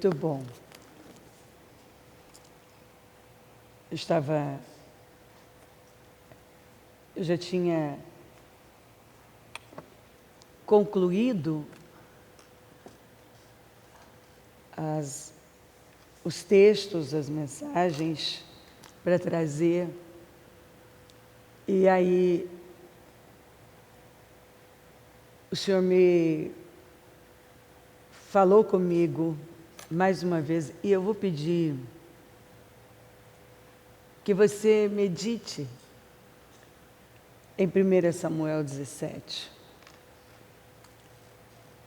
Muito bom. Eu já tinha concluído os textos, as mensagens para trazer. E aí o Senhor me falou comigo mais uma vez, e eu vou pedir que você medite em 1 Samuel 17.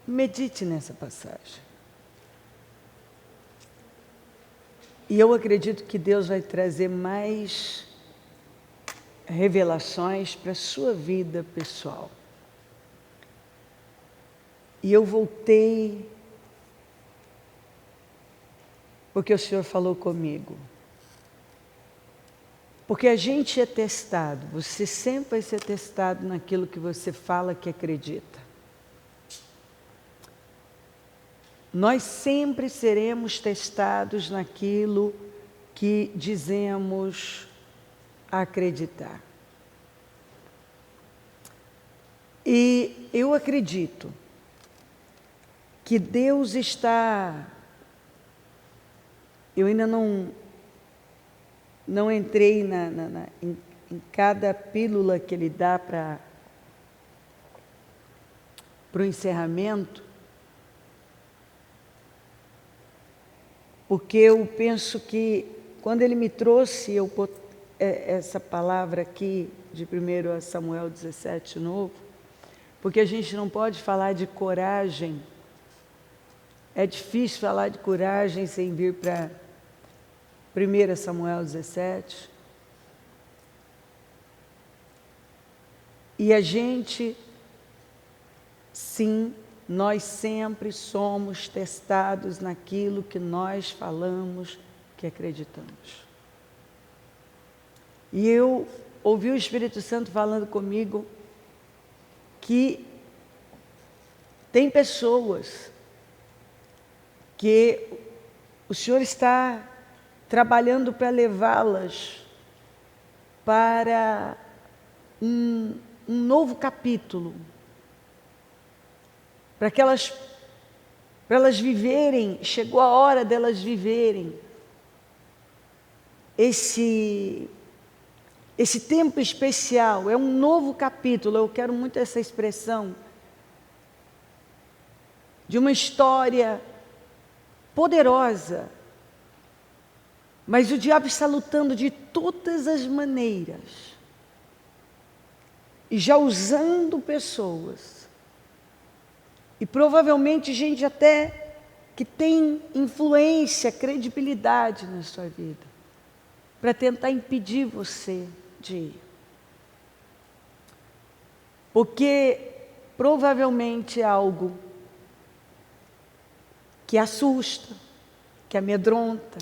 Medite nessa passagem. E eu acredito que Deus vai trazer mais revelações para a sua vida pessoal. E eu voltei porque o Senhor falou comigo. Porque a gente é testado, você sempre vai ser testado naquilo que você fala que acredita. Nós sempre seremos testados naquilo que dizemos acreditar. E eu acredito que Deus está... Eu ainda não entrei em cada pílula que Ele dá para o encerramento, porque eu penso que quando Ele me trouxe essa palavra aqui de 1 Samuel 17 novo, porque a gente não pode falar de coragem, é difícil falar de coragem sem vir para 1 Samuel 17. E a gente, sim, nós sempre somos testados naquilo que nós falamos que acreditamos. E eu ouvi o Espírito Santo falando comigo que tem pessoas que o Senhor está trabalhando para levá-las para um novo capítulo, para elas viverem, chegou a hora delas viverem esse tempo especial, é um novo capítulo, eu quero muito essa expressão, de uma história poderosa, mas o diabo está lutando de todas as maneiras, e já usando pessoas, e provavelmente gente até que tem influência, credibilidade na sua vida, para tentar impedir você de ir. Porque provavelmente é algo que assusta, que amedronta,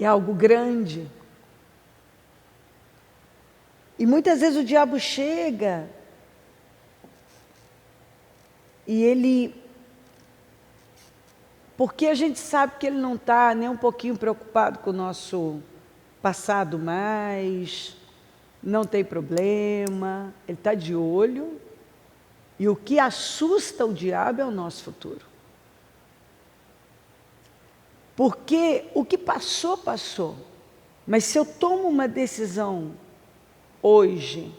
é algo grande. E muitas vezes o diabo chega e ele... Porque a gente sabe que ele não está nem um pouquinho preocupado com o nosso passado mais, não tem problema, ele está de olho, e o que assusta o diabo é o nosso futuro. Porque o que passou, passou. Mas se eu tomo uma decisão hoje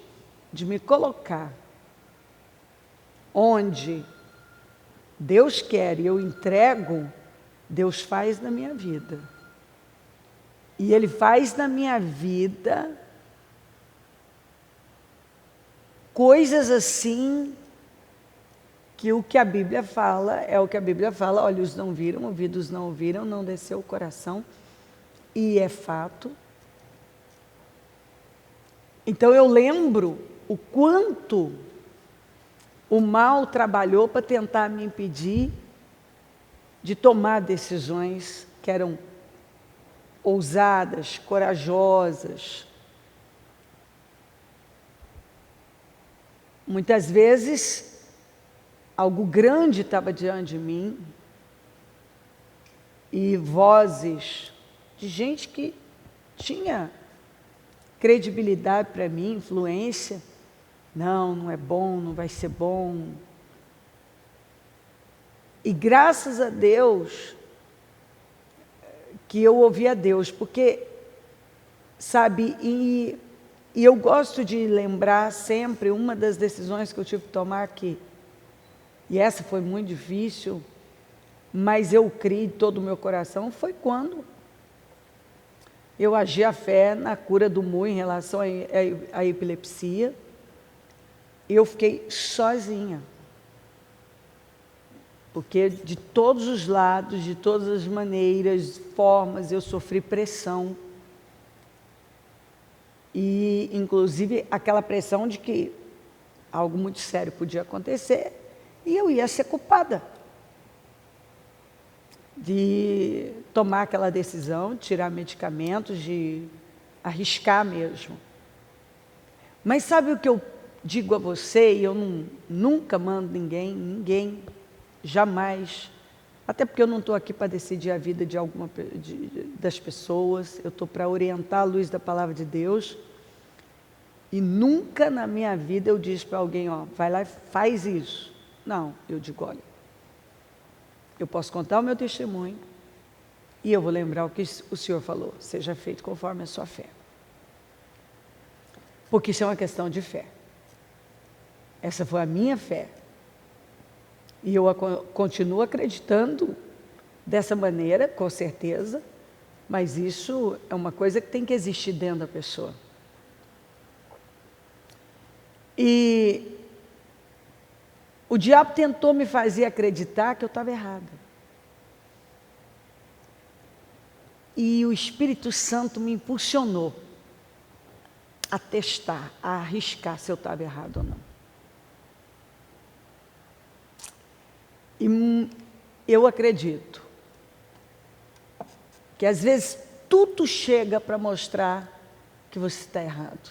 de me colocar onde Deus quer e eu entrego, Deus faz na minha vida. E Ele faz na minha vida coisas assim que o que a Bíblia fala, é o que a Bíblia fala, olhos não viram, ouvidos não ouviram, não desceu o coração, e é fato. Então eu lembro o quanto o mal trabalhou para tentar me impedir de tomar decisões que eram ousadas, corajosas. Muitas vezes, algo grande estava diante de mim, e vozes de gente que tinha credibilidade para mim, influência. Não, não é bom, não vai ser bom. E graças a Deus que eu ouvi a Deus, porque, sabe, e eu gosto de lembrar sempre uma das decisões que eu tive que tomar aqui, e essa foi muito difícil, mas eu criei todo o meu coração, foi quando eu agi a fé na cura do Mu em relação à epilepsia. Eu fiquei sozinha, porque de todos os lados, de todas as maneiras, formas, eu sofri pressão. E, inclusive, aquela pressão de que algo muito sério podia acontecer e eu ia ser culpada de tomar aquela decisão, de tirar medicamentos, de arriscar mesmo. Mas sabe o que eu digo a você, e eu nunca mando ninguém, jamais, até porque eu não estou aqui para decidir a vida das pessoas, eu estou para orientar a luz da palavra de Deus, e nunca na minha vida eu disse para alguém, ó, vai lá e faz isso. Não, eu digo, olha, eu posso contar o meu testemunho, e eu vou lembrar o que o Senhor falou, seja feito conforme a sua fé. Porque isso é uma questão de fé. Essa foi a minha fé. E eu continuo acreditando dessa maneira, com certeza, mas isso é uma coisa que tem que existir dentro da pessoa. E o diabo tentou me fazer acreditar que eu estava errada. E o Espírito Santo me impulsionou a testar, a arriscar se eu estava errado ou não. E eu acredito que às vezes tudo chega para mostrar que você está errado.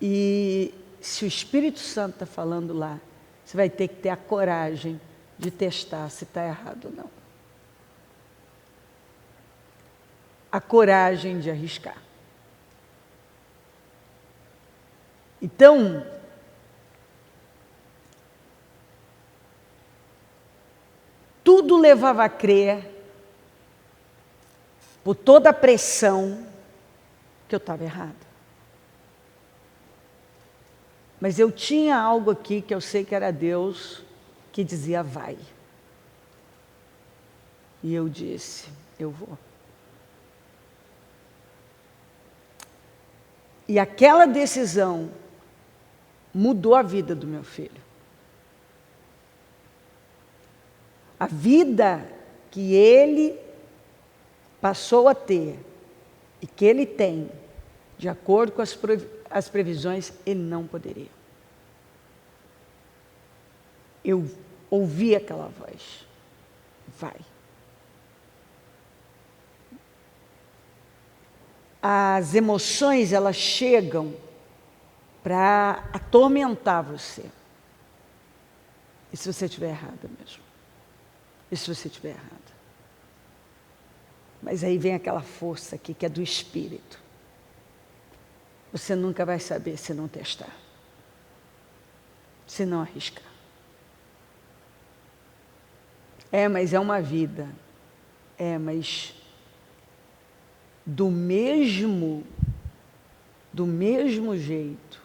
E se o Espírito Santo está falando lá, você vai ter que ter a coragem de testar se está errado ou não. A coragem de arriscar. Então, tudo levava a crer, por toda a pressão, que eu estava errada. Mas eu tinha algo aqui que eu sei que era Deus, que dizia vai. E eu disse, eu vou. E aquela decisão mudou a vida do meu filho. A vida que ele passou a ter e que ele tem, de acordo com as previsões, ele não poderia. Eu ouvi aquela voz. Vai. As emoções, elas chegam para atormentar você. E se você estiver errada mesmo? E se você estiver errada? Mas aí vem aquela força aqui, que é do Espírito. Você nunca vai saber se não testar. Se não arriscar. Mas é uma vida. Mas do mesmo jeito,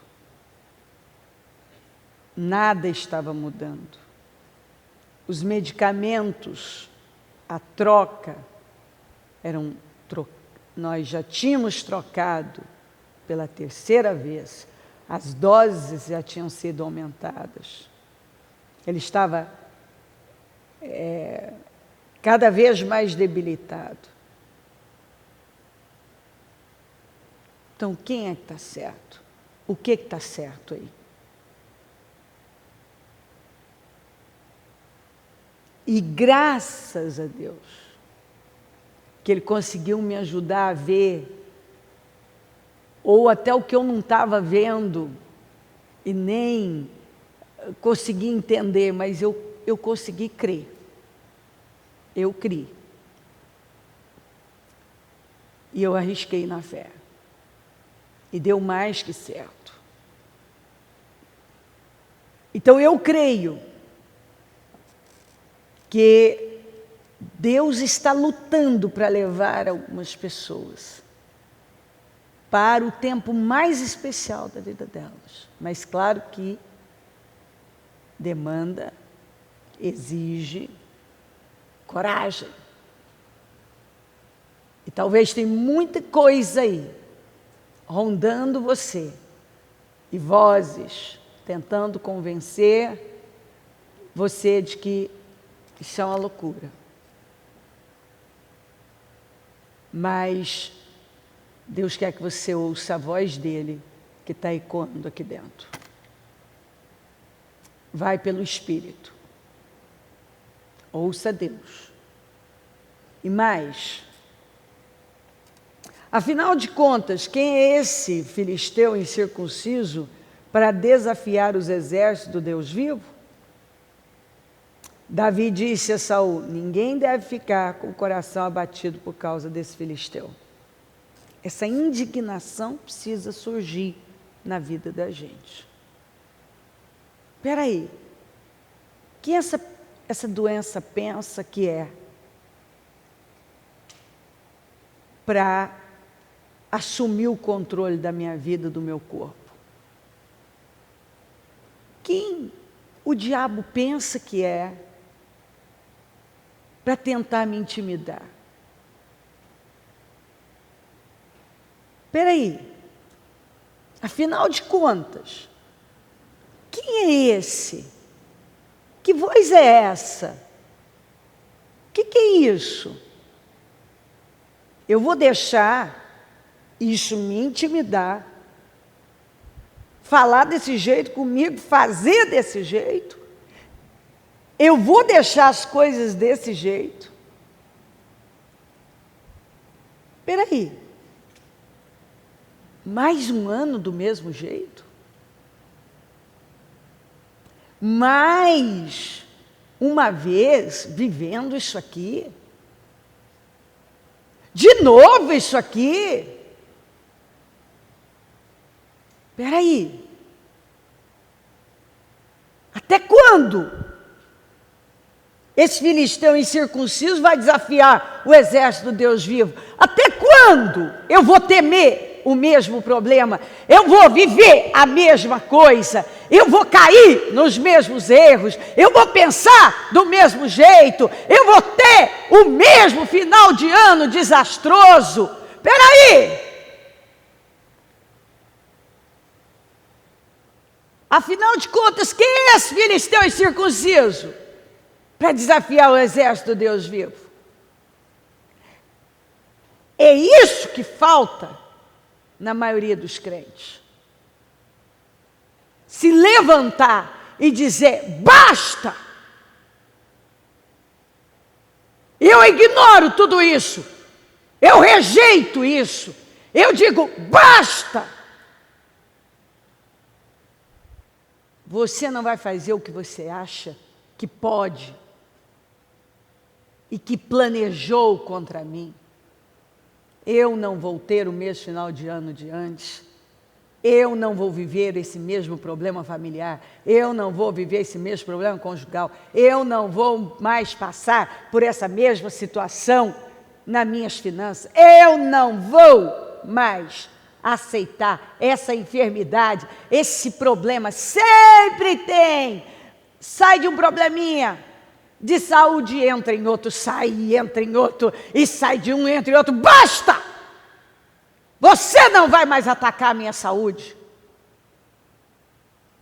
nada estava mudando. Os medicamentos, a troca, nós já tínhamos trocado pela terceira vez, as doses já tinham sido aumentadas. Ele estava cada vez mais debilitado. Então, quem é que está certo? O que está certo aí? E graças a Deus, que Ele conseguiu me ajudar a ver, ou até o que eu não estava vendo, e nem consegui entender, mas eu consegui crer. Eu criei. E eu arrisquei na fé. E deu mais que certo. Então eu creio que Deus está lutando para levar algumas pessoas para o tempo mais especial da vida delas. Mas claro que demanda, exige coragem. E talvez tem muita coisa aí, rondando você, e vozes tentando convencer você de que isso é uma loucura. Mas Deus quer que você ouça a voz dele, que está ecoando aqui dentro. Vai pelo Espírito. Ouça Deus. E mais, afinal de contas, quem é esse filisteu incircunciso para desafiar os exércitos do Deus vivo? Davi disse a Saul: ninguém deve ficar com o coração abatido por causa desse filisteu. Essa indignação precisa surgir na vida da gente. Espera aí, que essa doença pensa que é para assumir o controle da minha vida, do meu corpo? Quem o diabo pensa que é para tentar me intimidar? Espera aí, afinal de contas, quem é esse? Que voz é essa? O que é isso? Eu vou deixar isso me intimidar, falar desse jeito comigo, fazer desse jeito? Eu vou deixar as coisas desse jeito? Espera aí, mais um ano do mesmo jeito? Mais uma vez vivendo isso aqui? De novo isso aqui? Espera aí, até quando esse filisteu incircunciso vai desafiar o exército do Deus vivo? Até quando eu vou temer o mesmo problema? Eu vou viver a mesma coisa? Eu vou cair nos mesmos erros? Eu vou pensar do mesmo jeito? Eu vou ter o mesmo final de ano desastroso? Espera aí! Afinal de contas, quem é esse filisteu incircunciso para desafiar o exército do Deus vivo? É isso que falta na maioria dos crentes. Se levantar e dizer: basta! Eu ignoro tudo isso. Eu rejeito isso. Eu digo: basta! Você não vai fazer o que você acha que pode e que planejou contra mim. Eu não vou ter o mesmo final de ano de antes. Eu não vou viver esse mesmo problema familiar. Eu não vou viver esse mesmo problema conjugal. Eu não vou mais passar por essa mesma situação nas minhas finanças. Eu não vou mais aceitar essa enfermidade, esse problema. Sempre tem. Sai de um probleminha de saúde, entra em outro, sai e entra em outro, e sai de um, entra em outro. Basta! Você não vai mais atacar a minha saúde.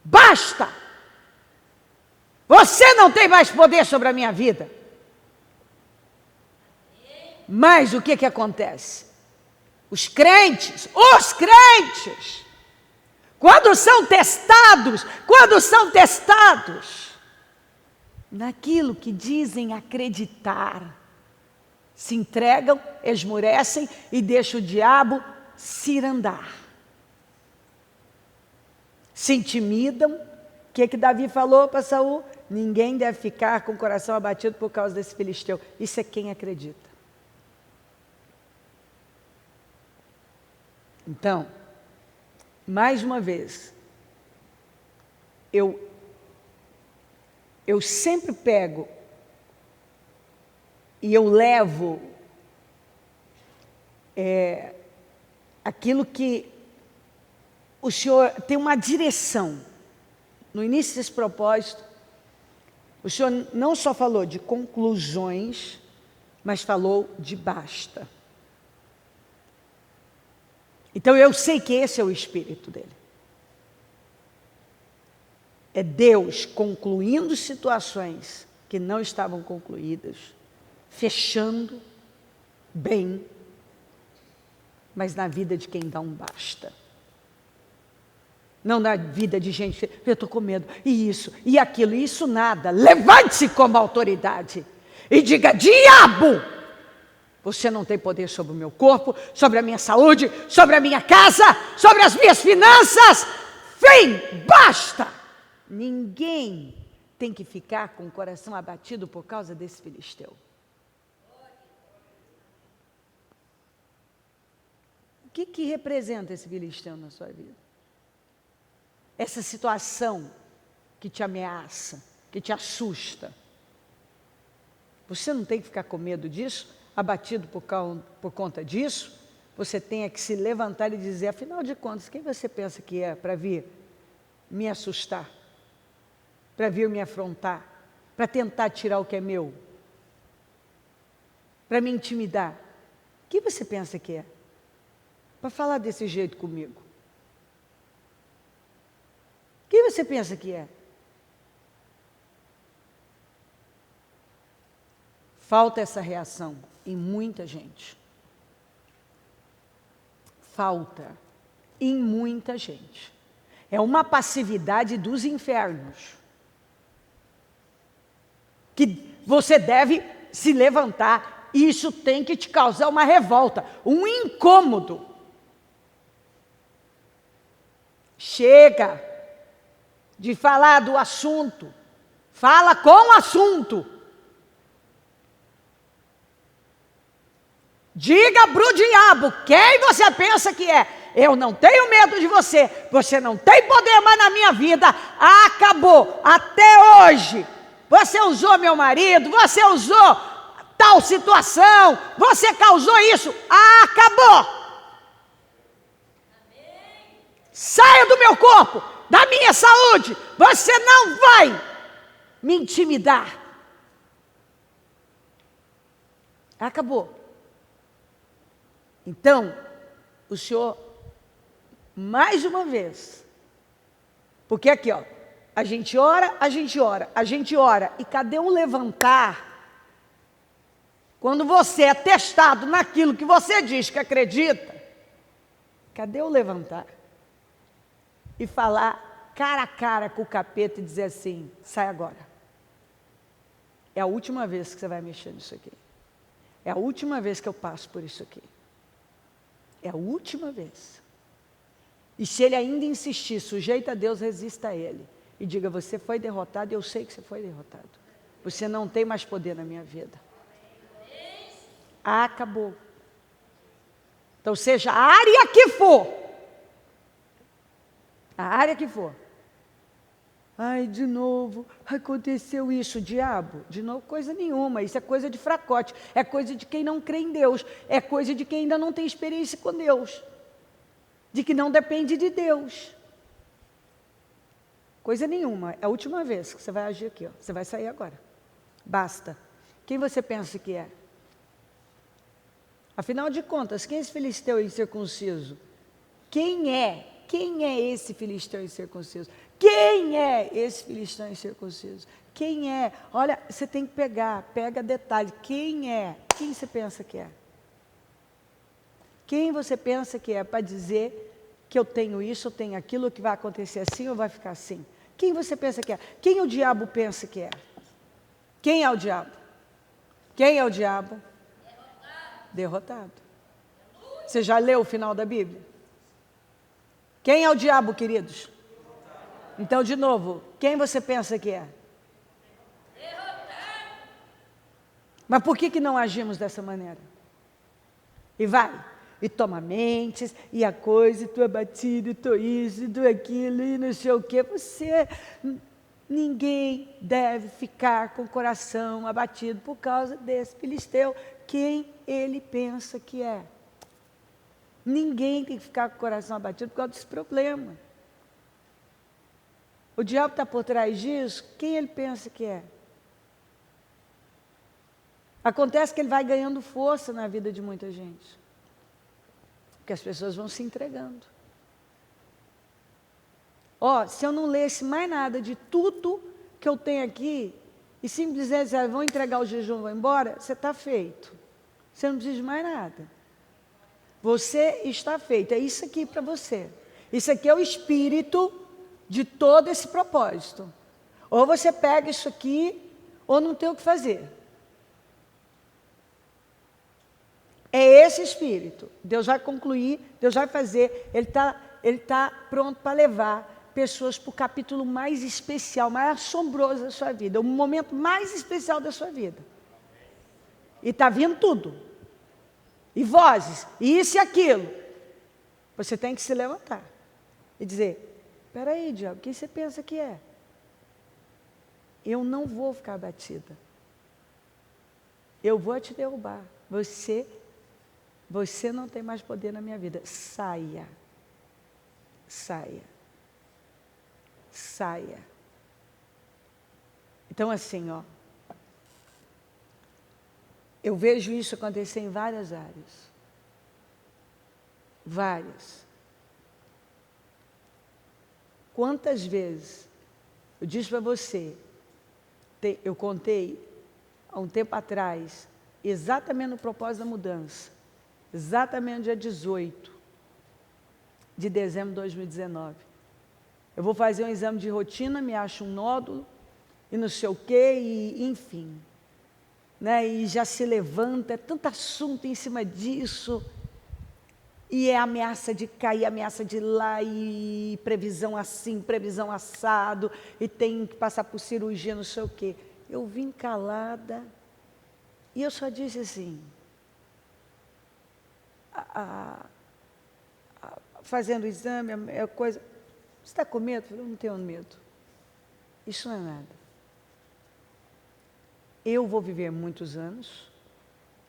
Basta! Você não tem mais poder sobre a minha vida. Mas o que acontece? Os crentes, quando são testados naquilo que dizem acreditar, se entregam, esmorecem e deixam o diabo cirandar. Se intimidam. O que Davi falou para Saul? Ninguém deve ficar com o coração abatido por causa desse filisteu. Isso é quem acredita. Então, mais uma vez, eu sempre pego e eu levo aquilo que o Senhor tem uma direção. No início desse propósito, o Senhor não só falou de conclusões, mas falou de basta. Então eu sei que esse é o espírito dele. É Deus concluindo situações que não estavam concluídas, fechando bem, mas na vida de quem dá um basta. Não na vida de gente, eu estou com medo, e isso, e aquilo, e isso nada. Levante-se como autoridade e diga: diabo, você não tem poder sobre o meu corpo, sobre a minha saúde, sobre a minha casa, sobre as minhas finanças. Fim, basta. Ninguém tem que ficar com o coração abatido por causa desse filisteu. O que representa esse filisteu na sua vida? Essa situação que te ameaça, que te assusta. Você não tem que ficar com medo disso, abatido por conta disso. Você tem que se levantar e dizer: afinal de contas, quem você pensa que é para vir me assustar? Para vir me afrontar? Para tentar tirar o que é meu? Para me intimidar? Quem você pensa que é? Para falar desse jeito comigo? Quem você pensa que é? Falta essa reação em muita gente. Falta em muita gente. É uma passividade dos infernos. Que você deve se levantar, e isso tem que te causar uma revolta, um incômodo. Chega de falar do assunto, fala com o assunto. Diga para o diabo quem você pensa que é. Eu não tenho medo de você, você não tem poder mais na minha vida, acabou, até hoje. Você usou meu marido, você usou tal situação, você causou isso, acabou. Saia do meu corpo, da minha saúde, você não vai me intimidar. Acabou. Então, o Senhor, mais uma vez, porque aqui, ó, a gente ora, a gente ora, a gente ora, e cadê um levantar? Quando você é testado naquilo que você diz que acredita, cadê o levantar? E falar cara a cara com o capeta e dizer assim: sai agora. É a última vez que você vai mexer nisso aqui. É a última vez que eu passo por isso aqui. É a última vez. E se ele ainda insistir, sujeita a Deus, resista a ele. E diga: você foi derrotado, eu sei que você foi derrotado. Você não tem mais poder na minha vida. Acabou. Então, seja a área que for. A área que for. Ai, de novo, aconteceu isso, diabo. De novo, coisa nenhuma. Isso é coisa de fracote. É coisa de quem não crê em Deus. É coisa de quem ainda não tem experiência com Deus. De que não depende de Deus. Coisa nenhuma. É a última vez que você vai agir aqui. Ó. Você vai sair agora. Basta. Quem você pensa que é? Afinal de contas, quem é esse filisteu incircunciso? Quem é? Quem é esse filisteu incircunciso? Quem é esse filisteu incircunciso? Quem é? Olha, você tem que pega detalhe. Quem é? Quem você pensa que é? Quem você pensa que é para dizer que eu tenho isso, eu tenho aquilo, que vai acontecer assim ou vai ficar assim? Quem você pensa que é? Quem o diabo pensa que é? Quem é o diabo? Quem é o diabo? Derrotado. Você já leu o final da Bíblia? Quem é o diabo, queridos? Então, de novo, quem você pensa que é? Mas por que não agimos dessa maneira? E vai, e toma mentes, e a coisa, e tu abatido, e tu isso, e tu aquilo, e não sei o quê. Ninguém deve ficar com o coração abatido por causa desse filisteu, quem ele pensa que é. Ninguém tem que ficar com o coração abatido por causa desse problema. O diabo está por trás disso, quem ele pensa que é? Acontece que ele vai ganhando força na vida de muita gente. Porque as pessoas vão se entregando. Se eu não lesse mais nada de tudo que eu tenho aqui, e simplesmente dizer, vão entregar o jejum e vão embora, você está feito. Você não precisa de mais nada. Você está feito, é isso aqui para você. Isso aqui é o espírito de todo esse propósito. Ou você pega isso aqui, ou não tem o que fazer. É esse espírito. Deus vai concluir, Deus vai fazer, Ele tá pronto para levar pessoas para o capítulo mais especial, mais assombroso da sua vida, o momento mais especial da sua vida. E está vindo tudo. E vozes, e isso e aquilo. Você tem que se levantar e dizer, espera aí, diabo, o que você pensa que é? Eu não vou ficar abatida. Eu vou te derrubar. Você não tem mais poder na minha vida. Saia. Saia. Saia. Então assim, eu vejo isso acontecer em várias áreas. Várias. Quantas vezes eu disse para você, eu contei há um tempo atrás, exatamente no propósito da mudança, exatamente no dia 18 de dezembro de 2019. Eu vou fazer um exame de rotina, me acho um nódulo, e não sei o quê, e enfim. Né? E já se levanta, é tanto assunto em cima disso, e é ameaça de cair, ameaça de ir lá, e previsão assim, previsão assado, e tem que passar por cirurgia, não sei o quê. Eu vim calada, e eu só disse assim, fazendo o exame, a coisa, você está com medo? Eu falei, eu não tenho medo. Isso não é nada. Eu vou viver muitos anos,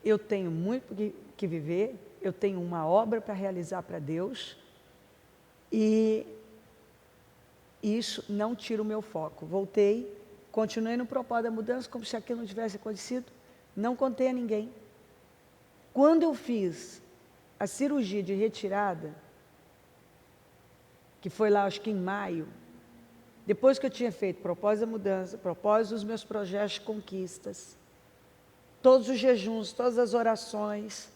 eu tenho muito que viver, eu tenho uma obra para realizar para Deus, e isso não tira o meu foco. Voltei, continuei no propósito da mudança, como se aquilo não tivesse acontecido, não contei a ninguém. Quando eu fiz a cirurgia de retirada, que foi lá, acho que em maio, depois que eu tinha feito propósito da mudança, propósito dos meus projetos de conquistas, todos os jejuns, todas as orações,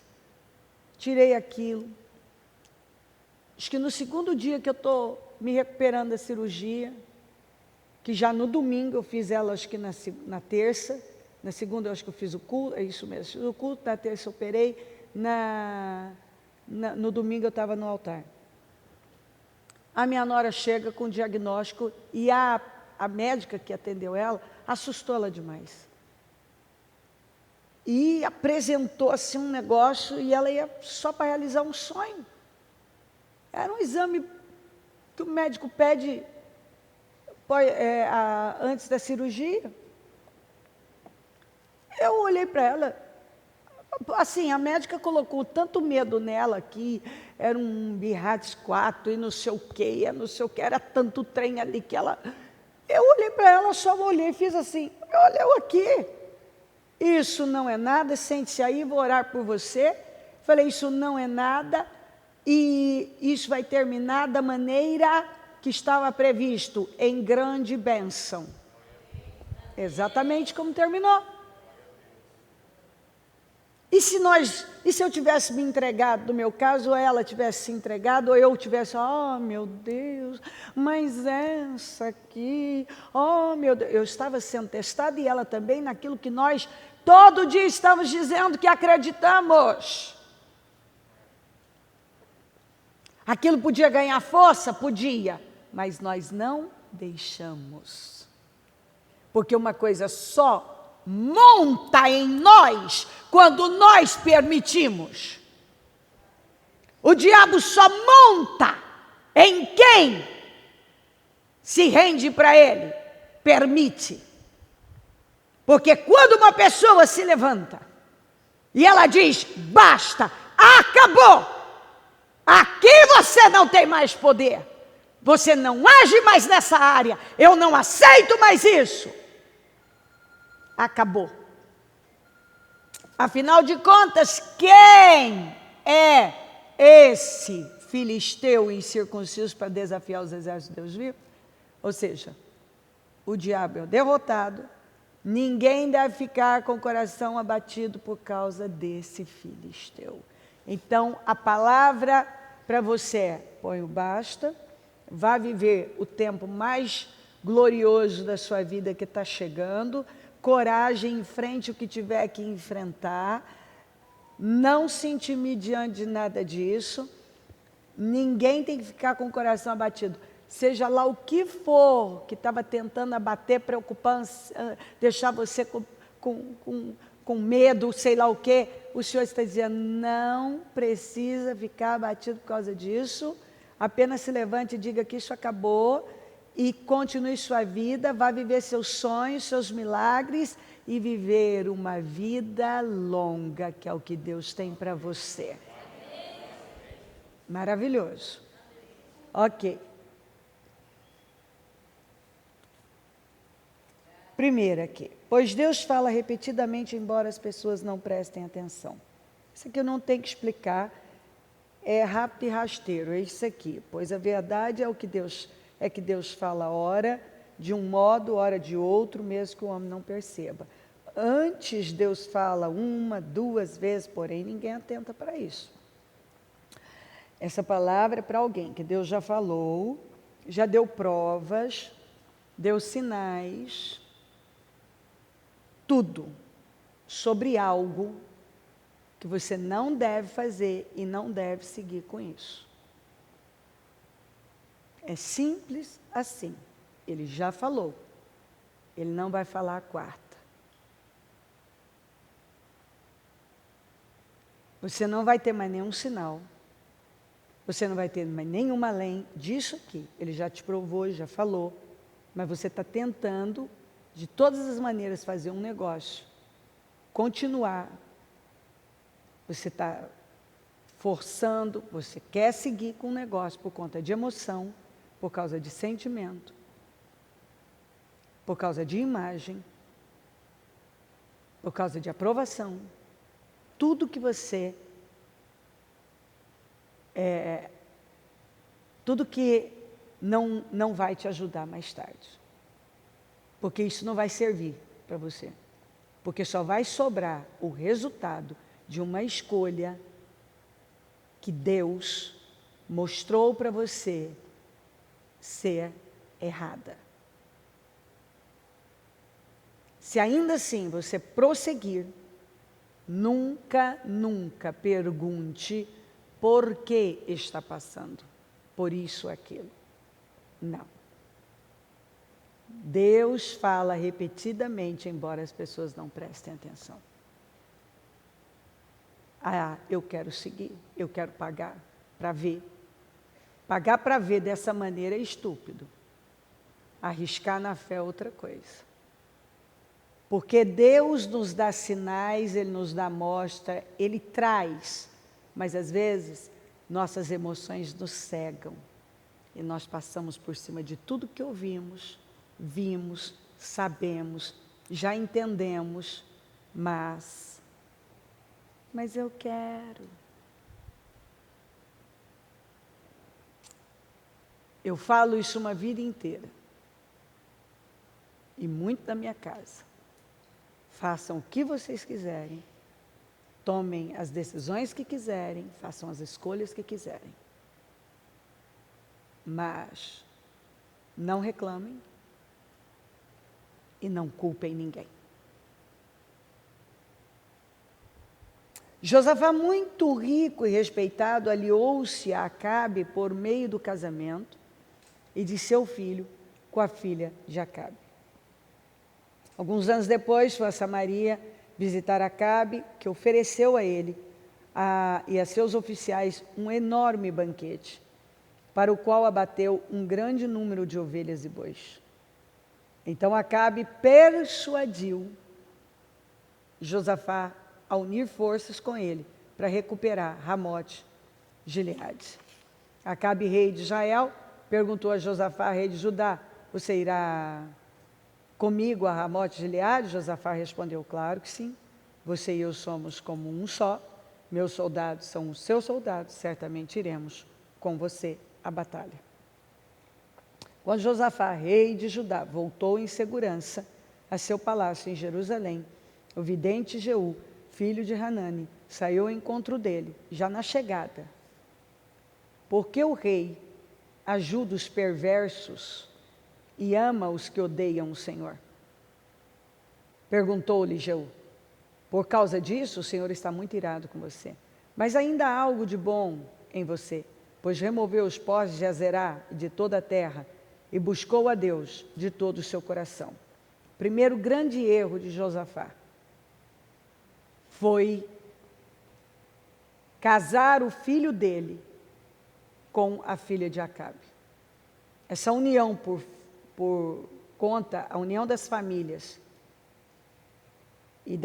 tirei aquilo. Acho que no segundo dia que eu estou me recuperando da cirurgia, que já no domingo eu fiz ela, acho que na terça, na segunda eu acho que eu fiz o culto, é isso mesmo, fiz o culto, na terça eu operei, no domingo eu estava no altar. A minha nora chega com o diagnóstico e a médica que atendeu ela assustou ela demais. E apresentou assim um negócio e ela ia só para realizar um sonho. Era um exame que o médico pede antes da cirurgia. Eu olhei para ela, assim, a médica colocou tanto medo nela que era um Birrates 4 e não sei o que, era tanto trem ali que ela... Eu olhei para ela, só olhei e fiz assim, olha eu aqui, isso não é nada, sente-se aí, vou orar por você. Falei, isso não é nada e isso vai terminar da maneira que estava previsto, em grande bênção. Exatamente como terminou. E se eu tivesse me entregado, no meu caso, ou ela tivesse se entregado, ou eu tivesse, meu Deus, mas essa aqui, meu Deus, eu estava sendo testada e ela também naquilo que nós todo dia estamos dizendo que acreditamos. Aquilo podia ganhar força? Podia, mas nós não deixamos. Porque uma coisa só monta em nós quando nós permitimos. O diabo só monta em quem se rende para ele, permite. Porque quando uma pessoa se levanta e ela diz, basta, acabou, aqui você não tem mais poder, você não age mais nessa área, eu não aceito mais isso. Acabou. Afinal de contas, quem é esse filisteu incircunciso para desafiar os exércitos de Deus vivo? Ou seja, o diabo é o derrotado, ninguém deve ficar com o coração abatido por causa desse filisteu. Então, a palavra para você é, põe o basta, vá viver o tempo mais glorioso da sua vida que está chegando, coragem, enfrente o que tiver que enfrentar, não se intimide diante de nada disso, ninguém tem que ficar com o coração abatido. Seja lá o que for que estava tentando abater, preocupando, deixar você com medo, sei lá o quê, o Senhor está dizendo, não precisa ficar abatido por causa disso, apenas se levante e diga que isso acabou, e continue sua vida, vá viver seus sonhos, seus milagres, e viver uma vida longa, que é o que Deus tem para você. Maravilhoso. Ok. Primeiro aqui, pois Deus fala repetidamente, embora as pessoas não prestem atenção. Isso aqui eu não tenho que explicar, é rápido e rasteiro, é isso aqui. Pois a verdade é que Deus fala ora de um modo, ora de outro, mesmo que o homem não perceba. Antes Deus fala uma, duas vezes, porém ninguém atenta para isso. Essa palavra é para alguém que Deus já falou, já deu provas, deu sinais, tudo sobre algo que você não deve fazer e não deve seguir com isso. É simples assim. Ele já falou. Ele não vai falar a quarta. Você não vai ter mais nenhum sinal. Você não vai ter mais nenhuma além disso aqui. Ele já te provou, já falou. Mas você está tentando, de todas as maneiras, fazer um negócio. Continuar. Você está forçando, você quer seguir com o negócio por conta de emoção, por causa de sentimento, por causa de imagem, por causa de aprovação. Tudo que você... tudo que não vai te ajudar mais tarde. Porque isso não vai servir para você. Porque só vai sobrar o resultado de uma escolha que Deus mostrou para você ser errada. Se ainda assim você prosseguir, nunca pergunte por que está passando por isso ou aquilo. Não. Deus fala repetidamente, embora as pessoas não prestem atenção. Ah, eu quero seguir, eu quero pagar para ver. Pagar para ver dessa maneira é estúpido. Arriscar na fé é outra coisa. Porque Deus nos dá sinais, Ele nos dá mostra, Ele traz, mas às vezes nossas emoções nos cegam e nós passamos por cima de tudo que ouvimos, vimos, sabemos, já entendemos, mas eu quero. Eu falo isso uma vida inteira. E muito da minha casa. Façam o que vocês quiserem. Tomem as decisões que quiserem. Façam as escolhas que quiserem. Mas não reclamem e não culpem ninguém. Josafá, muito rico e respeitado, aliou-se a Acabe por meio do casamento e de seu filho com a filha de Acabe. Alguns anos depois, foi a Samaria visitar Acabe, que ofereceu a ele e a seus oficiais um enorme banquete, para o qual abateu um grande número de ovelhas e bois. Então Acabe persuadiu Josafá a unir forças com ele para recuperar Ramote Gileade. Acabe, rei de Israel, perguntou a Josafá, rei de Judá: você irá comigo a Ramote Gileade? Josafá respondeu: claro que sim. Você e eu somos como um só. Meus soldados são os seus soldados. Certamente iremos com você à batalha. Quando Josafá, rei de Judá, voltou em segurança a seu palácio em Jerusalém, o vidente Jeú, filho de Hanani, saiu ao encontro dele, já na chegada. Porque o rei ajuda os perversos e ama os que odeiam o Senhor? Perguntou-lhe Jeú. Por causa disso, o Senhor está muito irado com você. Mas ainda há algo de bom em você, pois removeu os pós de Azerá e de toda a terra e buscou a Deus de todo o seu coração. Primeiro grande erro de Josafá foi casar o filho dele com a filha de Acabe. Essa união por conta, a união das famílias e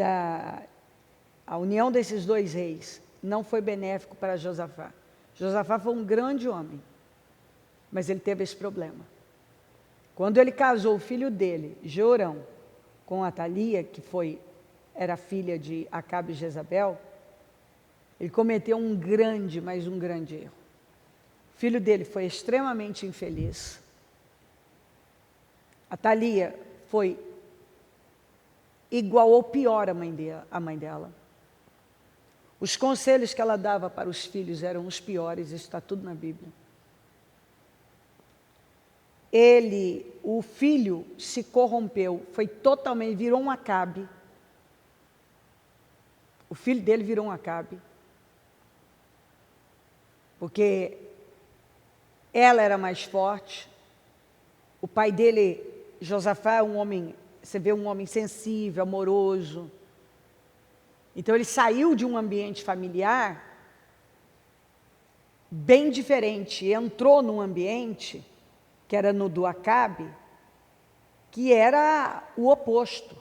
a união desses dois reis não foi benéfico para Josafá. Josafá foi um grande homem, mas ele teve esse problema. Quando ele casou o filho dele, Jeorão, com Atalia, que era filha de Acabe e Jezabel, ele cometeu um grande, mas um grande erro. O filho dele foi extremamente infeliz. Atalia foi igual ou pior a mãe dela. Os conselhos que ela dava para os filhos eram os piores, isso está tudo na Bíblia. O filho se corrompeu, virou um Acabe. O filho dele virou um Acabe. Porque ela era mais forte. O pai dele, Josafá, é um homem, você vê um homem sensível, amoroso. Então ele saiu de um ambiente familiar bem diferente, e entrou num ambiente que era no do Acabe, que era o oposto.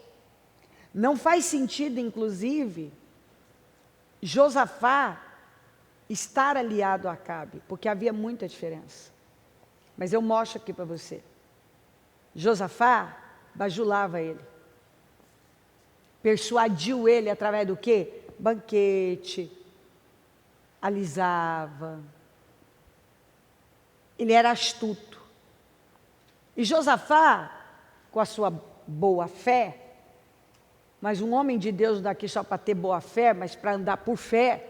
Não faz sentido, inclusive, Josafá estar aliado a Acabe, porque havia muita diferença. Mas eu mostro aqui para você. Josafá bajulava ele. Persuadiu ele através do quê? Banquete, alisava. Ele era astuto. E Josafá, com a sua boa fé, mas um homem de Deus daqui só para ter boa fé, mas para andar por fé,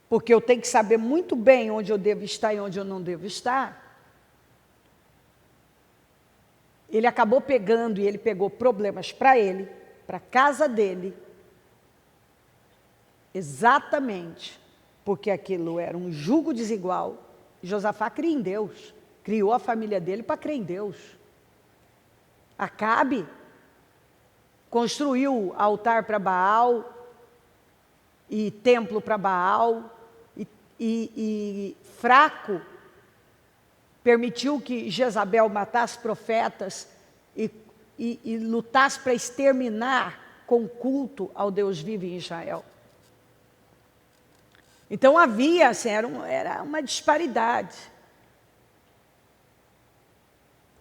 porque eu tenho que saber muito bem onde eu devo estar e onde eu não devo estar. Ele acabou pegando, e ele pegou problemas para ele, para a casa dele, exatamente porque aquilo era um jugo desigual. Josafá cria em Deus, criou a família dele para crer em Deus. Acabe construiu altar para Baal e templo para Baal, e fraco permitiu que Jezabel matasse profetas e lutasse para exterminar com culto ao Deus vivo em Israel. Então havia, assim, era uma disparidade.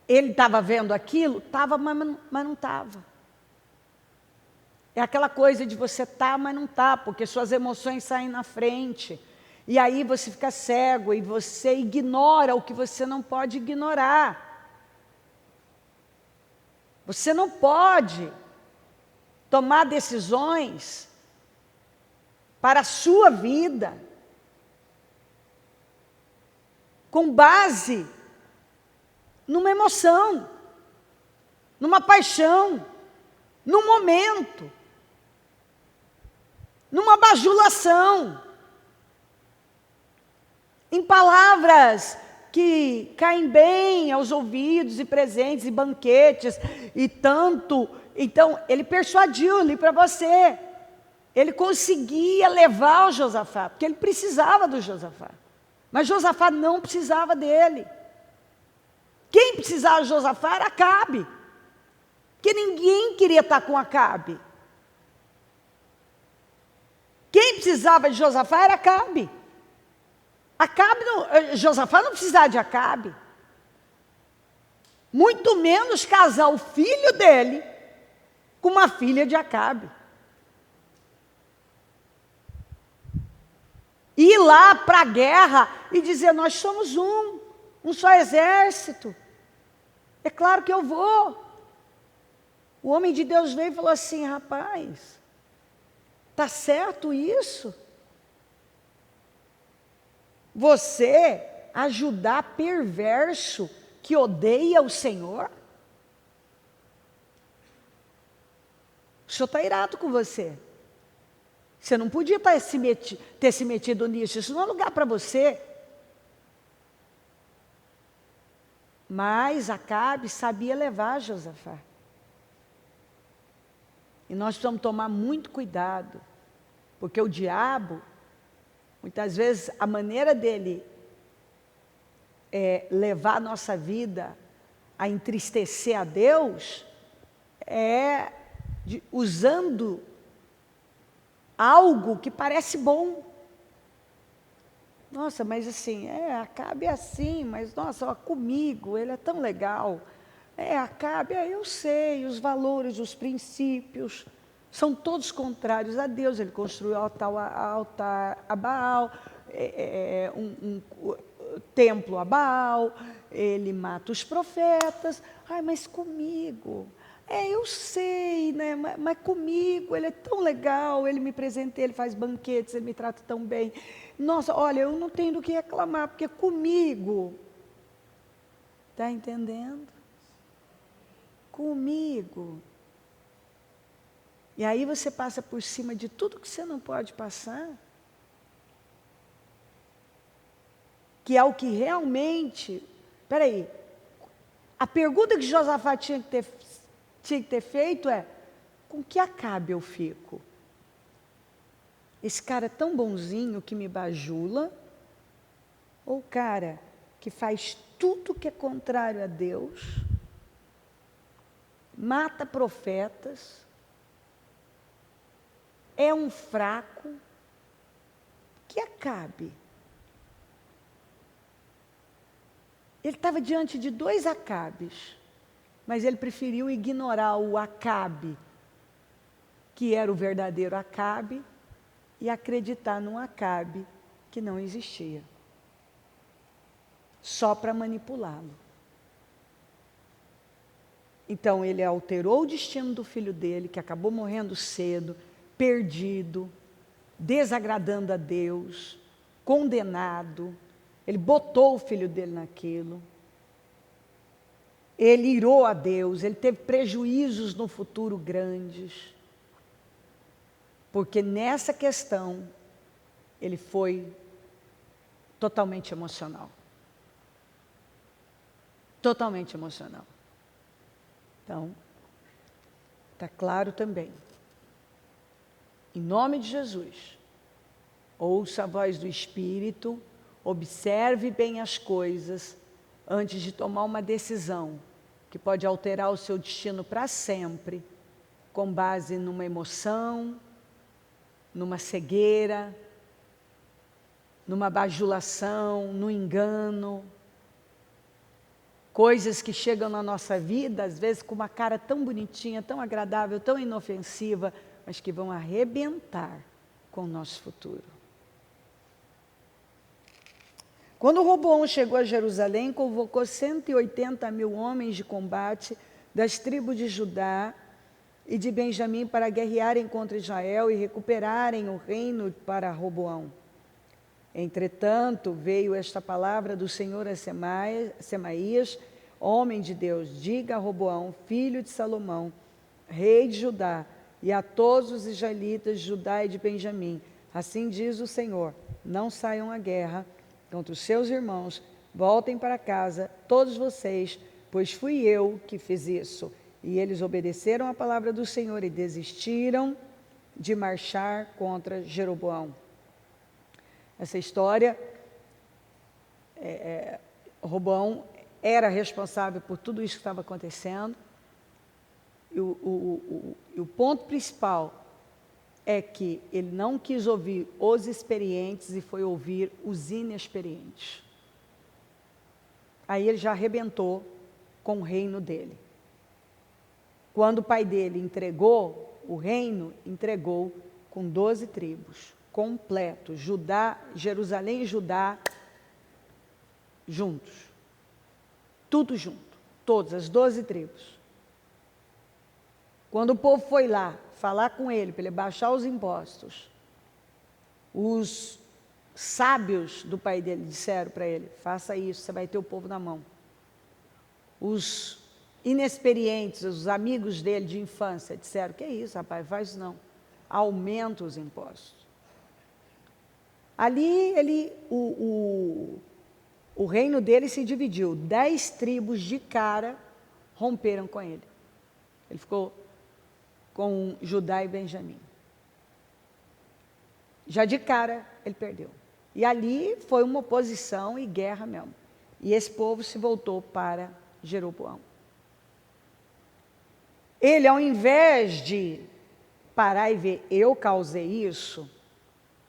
Ele estava vendo aquilo? Estava, mas não estava. É aquela coisa de você tá, mas não tá, porque suas emoções saem na frente. E aí você fica cego e você ignora o que você não pode ignorar. Você não pode tomar decisões para a sua vida com base numa emoção, numa paixão, num momento, numa bajulação, em palavras que caem bem aos ouvidos, e presentes, e banquetes, e tanto. Então, ele persuadiu ali para você. Ele conseguia levar o Josafá, porque ele precisava do Josafá. Mas Josafá não precisava dele. Quem precisava de Josafá era Acabe. Porque ninguém queria estar com Acabe. Quem precisava de Josafá era Acabe. Josafá não precisava de Acabe. Muito menos casar o filho dele com uma filha de Acabe. Ir lá para a guerra e dizer, nós somos um só exército. É claro que eu vou. O homem de Deus veio e falou assim, rapaz, está certo isso? Você ajudar perverso que odeia o Senhor? O Senhor está irado com você. Você não podia ter se metido nisso. Isso não é lugar para você. Mas Acabe sabia levar Josafá. E nós precisamos tomar muito cuidado. Porque o diabo, muitas vezes, a maneira dele levar a nossa vida a entristecer a Deus é usando algo que parece bom. Nossa, mas assim, Acabe assim, mas nossa, ó, comigo, ele é tão legal. Acabe, eu sei, os valores, os princípios, são todos contrários a Deus. Ele construiu altar a Baal, templo a Baal, ele mata os profetas. Ai, mas comigo... eu sei, né? Mas comigo, ele é tão legal, ele me presenteia, ele faz banquetes, ele me trata tão bem. Nossa, olha, eu não tenho do que reclamar, porque comigo, está entendendo? Comigo. E aí você passa por cima de tudo que você não pode passar, que é o que realmente... Espera aí, a pergunta que Josafá tinha que ter feito com que Acabe eu fico? Esse cara tão bonzinho que me bajula, ou o cara que faz tudo que é contrário a Deus, mata profetas, é um fraco, que Acabe? Ele estava diante de 2 Acabes, mas ele preferiu ignorar o Acabe, que era o verdadeiro Acabe, e acreditar num Acabe que não existia, só para manipulá-lo. Então ele alterou o destino do filho dele, que acabou morrendo cedo, perdido, desagradando a Deus, condenado. Ele botou o filho dele naquilo. Ele irou a Deus, ele teve prejuízos no futuro grandes. Porque nessa questão, ele foi totalmente emocional. Totalmente emocional. Então, está claro também. Em nome de Jesus, ouça a voz do Espírito, observe bem as coisas, antes de tomar uma decisão que pode alterar o seu destino para sempre, com base numa emoção, numa cegueira, numa bajulação, no engano. Coisas que chegam na nossa vida, às vezes com uma cara tão bonitinha, tão agradável, tão inofensiva, mas que vão arrebentar com o nosso futuro. Quando Roboão chegou a Jerusalém, convocou 180.000 homens de combate das tribos de Judá e de Benjamim para guerrearem contra Israel e recuperarem o reino para Roboão. Entretanto, veio esta palavra do Senhor a Semaías, homem de Deus: diga a Roboão, filho de Salomão, rei de Judá, e a todos os israelitas de Judá e de Benjamim: assim diz o Senhor, não saiam à guerra contra os seus irmãos, voltem para casa, todos vocês, pois fui eu que fiz isso. E eles obedeceram à palavra do Senhor e desistiram de marchar contra Jeroboão. Essa história, Roboão era responsável por tudo isso que estava acontecendo. E o ponto principal é que ele não quis ouvir os experientes e foi ouvir os inexperientes. Aí ele já arrebentou com o reino dele. Quando o pai dele entregou o reino, entregou com 12 tribos, completo, Judá, Jerusalém e Judá juntos. Tudo junto, todas as 12 tribos. Quando o povo foi lá falar com ele, para ele baixar os impostos, os sábios do pai dele disseram para ele, faça isso, você vai ter o povo na mão. Os inexperientes, os amigos dele de infância, disseram, que é isso, rapaz, faz não, aumenta os impostos. Ali, o reino dele se dividiu, 10 tribos de cara romperam com ele. Ele ficou com Judá e Benjamim. Já de cara, ele perdeu. E ali foi uma oposição e guerra mesmo. E esse povo se voltou para Jeroboão. Ele, ao invés de parar e ver, eu causei isso,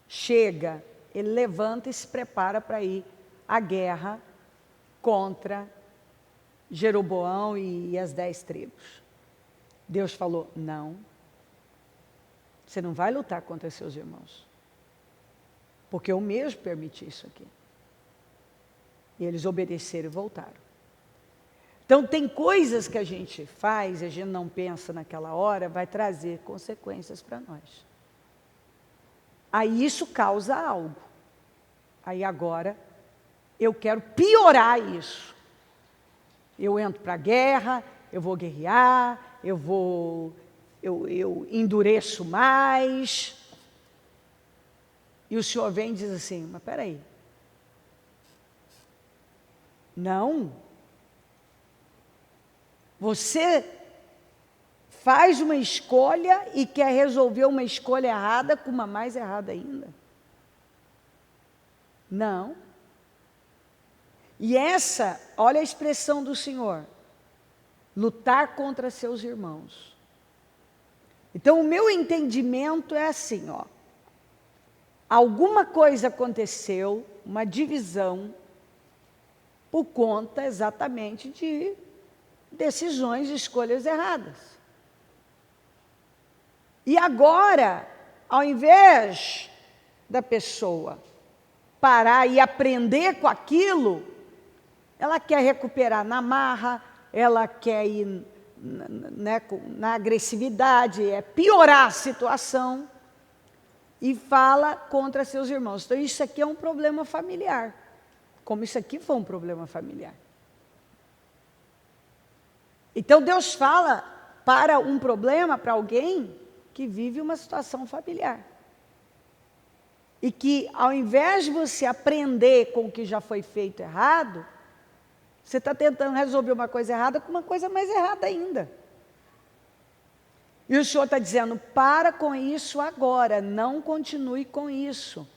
chega, ele levanta e se prepara para ir à guerra contra Jeroboão e as 10 tribos. Deus falou, não, você não vai lutar contra seus irmãos, porque eu mesmo permiti isso aqui. E eles obedeceram e voltaram. Então, tem coisas que a gente faz, a gente não pensa naquela hora, vai trazer consequências para nós. Aí isso causa algo. Aí agora, eu quero piorar isso. Eu entro para a guerra, eu vou guerrear, eu endureço mais. E o Senhor vem e diz assim, mas espera aí. Não. Você faz uma escolha e quer resolver uma escolha errada com uma mais errada ainda. Não. E essa, olha a expressão do Senhor, lutar contra seus irmãos. Então, o meu entendimento é assim, ó. Alguma coisa aconteceu, uma divisão, por conta exatamente de decisões, escolhas erradas. E agora, ao invés da pessoa parar e aprender com aquilo, ela quer recuperar na marra, ela quer ir na agressividade, piorar a situação e fala contra seus irmãos. Então, isso aqui é um problema familiar, como isso aqui foi um problema familiar. Então, Deus fala para um problema, para alguém que vive uma situação familiar. E que, ao invés de você aprender com o que já foi feito errado, você está tentando resolver uma coisa errada com uma coisa mais errada ainda. E o Senhor está dizendo, para com isso agora, não continue com isso.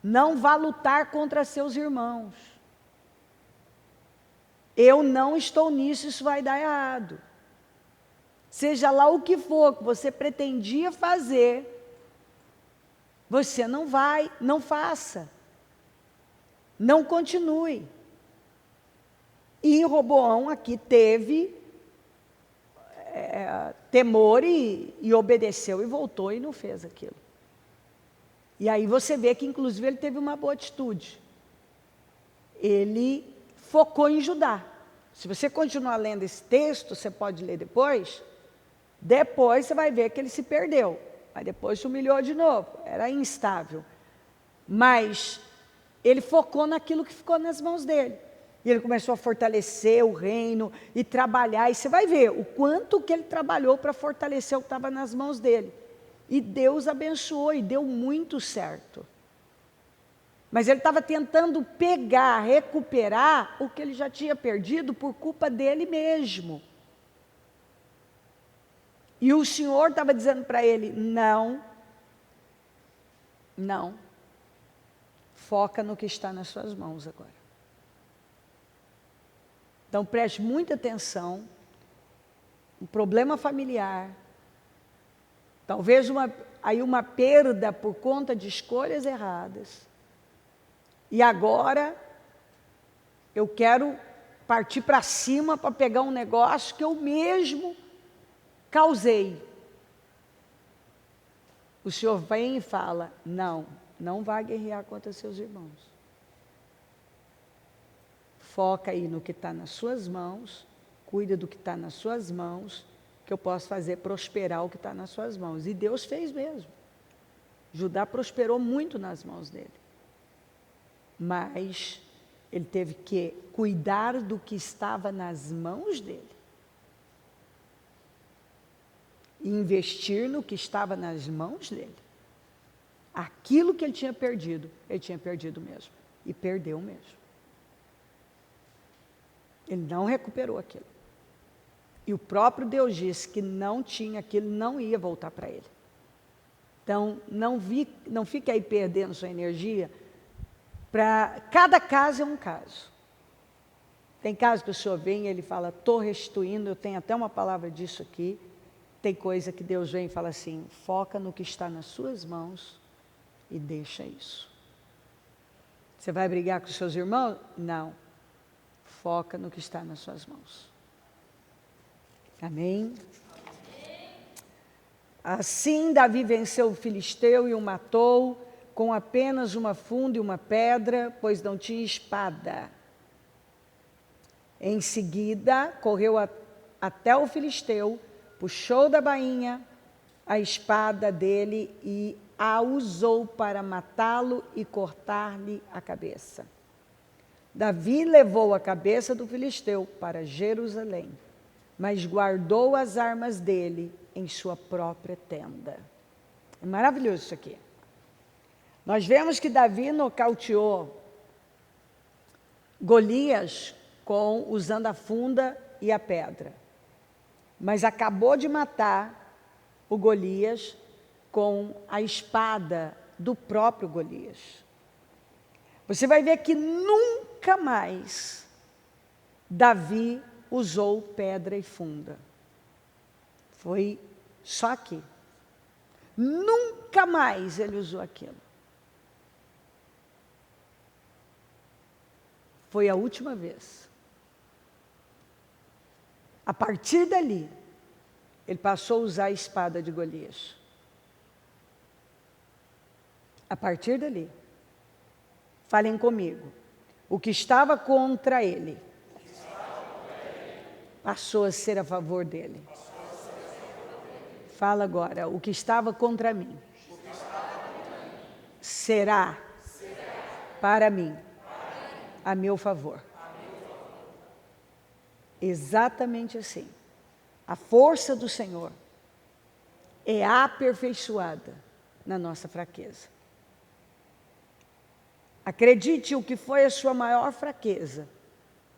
Não vá lutar contra seus irmãos. Eu não estou nisso, isso vai dar errado. Seja lá o que for que você pretendia fazer, você não vai, não faça. Não continue. E Roboão aqui teve temor e obedeceu e voltou e não fez aquilo. E aí você vê que inclusive ele teve uma boa atitude. Ele focou em Judá. Se você continuar lendo esse texto, você pode ler depois você vai ver que ele se perdeu. Aí depois se humilhou de novo, era instável. Mas ele focou naquilo que ficou nas mãos dele. E ele começou a fortalecer o reino e trabalhar. E você vai ver o quanto que ele trabalhou para fortalecer o que estava nas mãos dele. E Deus abençoou e deu muito certo. Mas ele estava tentando pegar, recuperar o que ele já tinha perdido por culpa dele mesmo. E o Senhor estava dizendo para ele: não, não, foca no que está nas suas mãos agora. Então preste muita atenção. Um problema familiar, talvez uma perda por conta de escolhas erradas. E agora eu quero partir para cima para pegar um negócio que eu mesmo causei. O Senhor vem e fala: não, não vá guerrear contra seus irmãos. Foca aí no que está nas suas mãos, cuida do que está nas suas mãos, que eu posso fazer prosperar o que está nas suas mãos. E Deus fez mesmo. Judá prosperou muito nas mãos dele. Mas ele teve que cuidar do que estava nas mãos dele. E investir no que estava nas mãos dele. Aquilo que ele tinha perdido mesmo. E perdeu mesmo. Ele não recuperou aquilo. E o próprio Deus disse que não tinha aquilo, não ia voltar para ele. Então, não fique aí perdendo sua energia. Cada caso é um caso. Tem caso que o Senhor vem e ele fala: estou restituindo, eu tenho até uma palavra disso aqui. Tem coisa que Deus vem e fala assim: foca no que está nas suas mãos e deixa isso. Você vai brigar com os seus irmãos? Não. Foca no que está nas suas mãos. Amém? Assim Davi venceu o filisteu e o matou com apenas uma funda e uma pedra, pois não tinha espada. Em seguida, correu até o filisteu, puxou da bainha a espada dele e a usou para matá-lo e cortar-lhe a cabeça. Davi levou a cabeça do filisteu para Jerusalém, mas guardou as armas dele em sua própria tenda. É maravilhoso isso aqui. Nós vemos que Davi nocauteou Golias usando a funda e a pedra. Mas acabou de matar o Golias com a espada do próprio Golias. Você vai ver que nunca mais Davi usou pedra e funda. Foi só aqui. Nunca mais ele usou aquilo. Foi a última vez. A partir dali, ele passou a usar a espada de Golias. A partir dali. Falem comigo. O que estava contra ele passou a ser a favor dele. Fala agora. O que estava contra mim será para mim a meu favor. Exatamente assim. A força do Senhor é aperfeiçoada na nossa fraqueza. Acredite, o que foi a sua maior fraqueza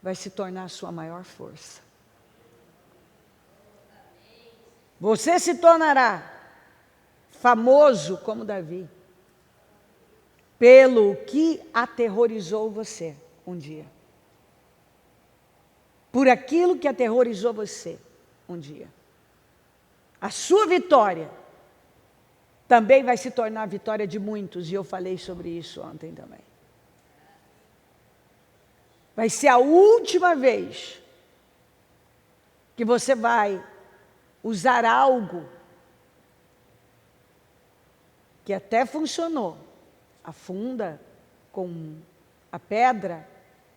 vai se tornar a sua maior força. Você se tornará famoso como Davi, pelo que aterrorizou você um dia. Por aquilo que aterrorizou você um dia. A sua vitória também vai se tornar a vitória de muitos, e eu falei sobre isso ontem também. Vai ser a última vez que você vai usar algo que até funcionou. A funda com a pedra,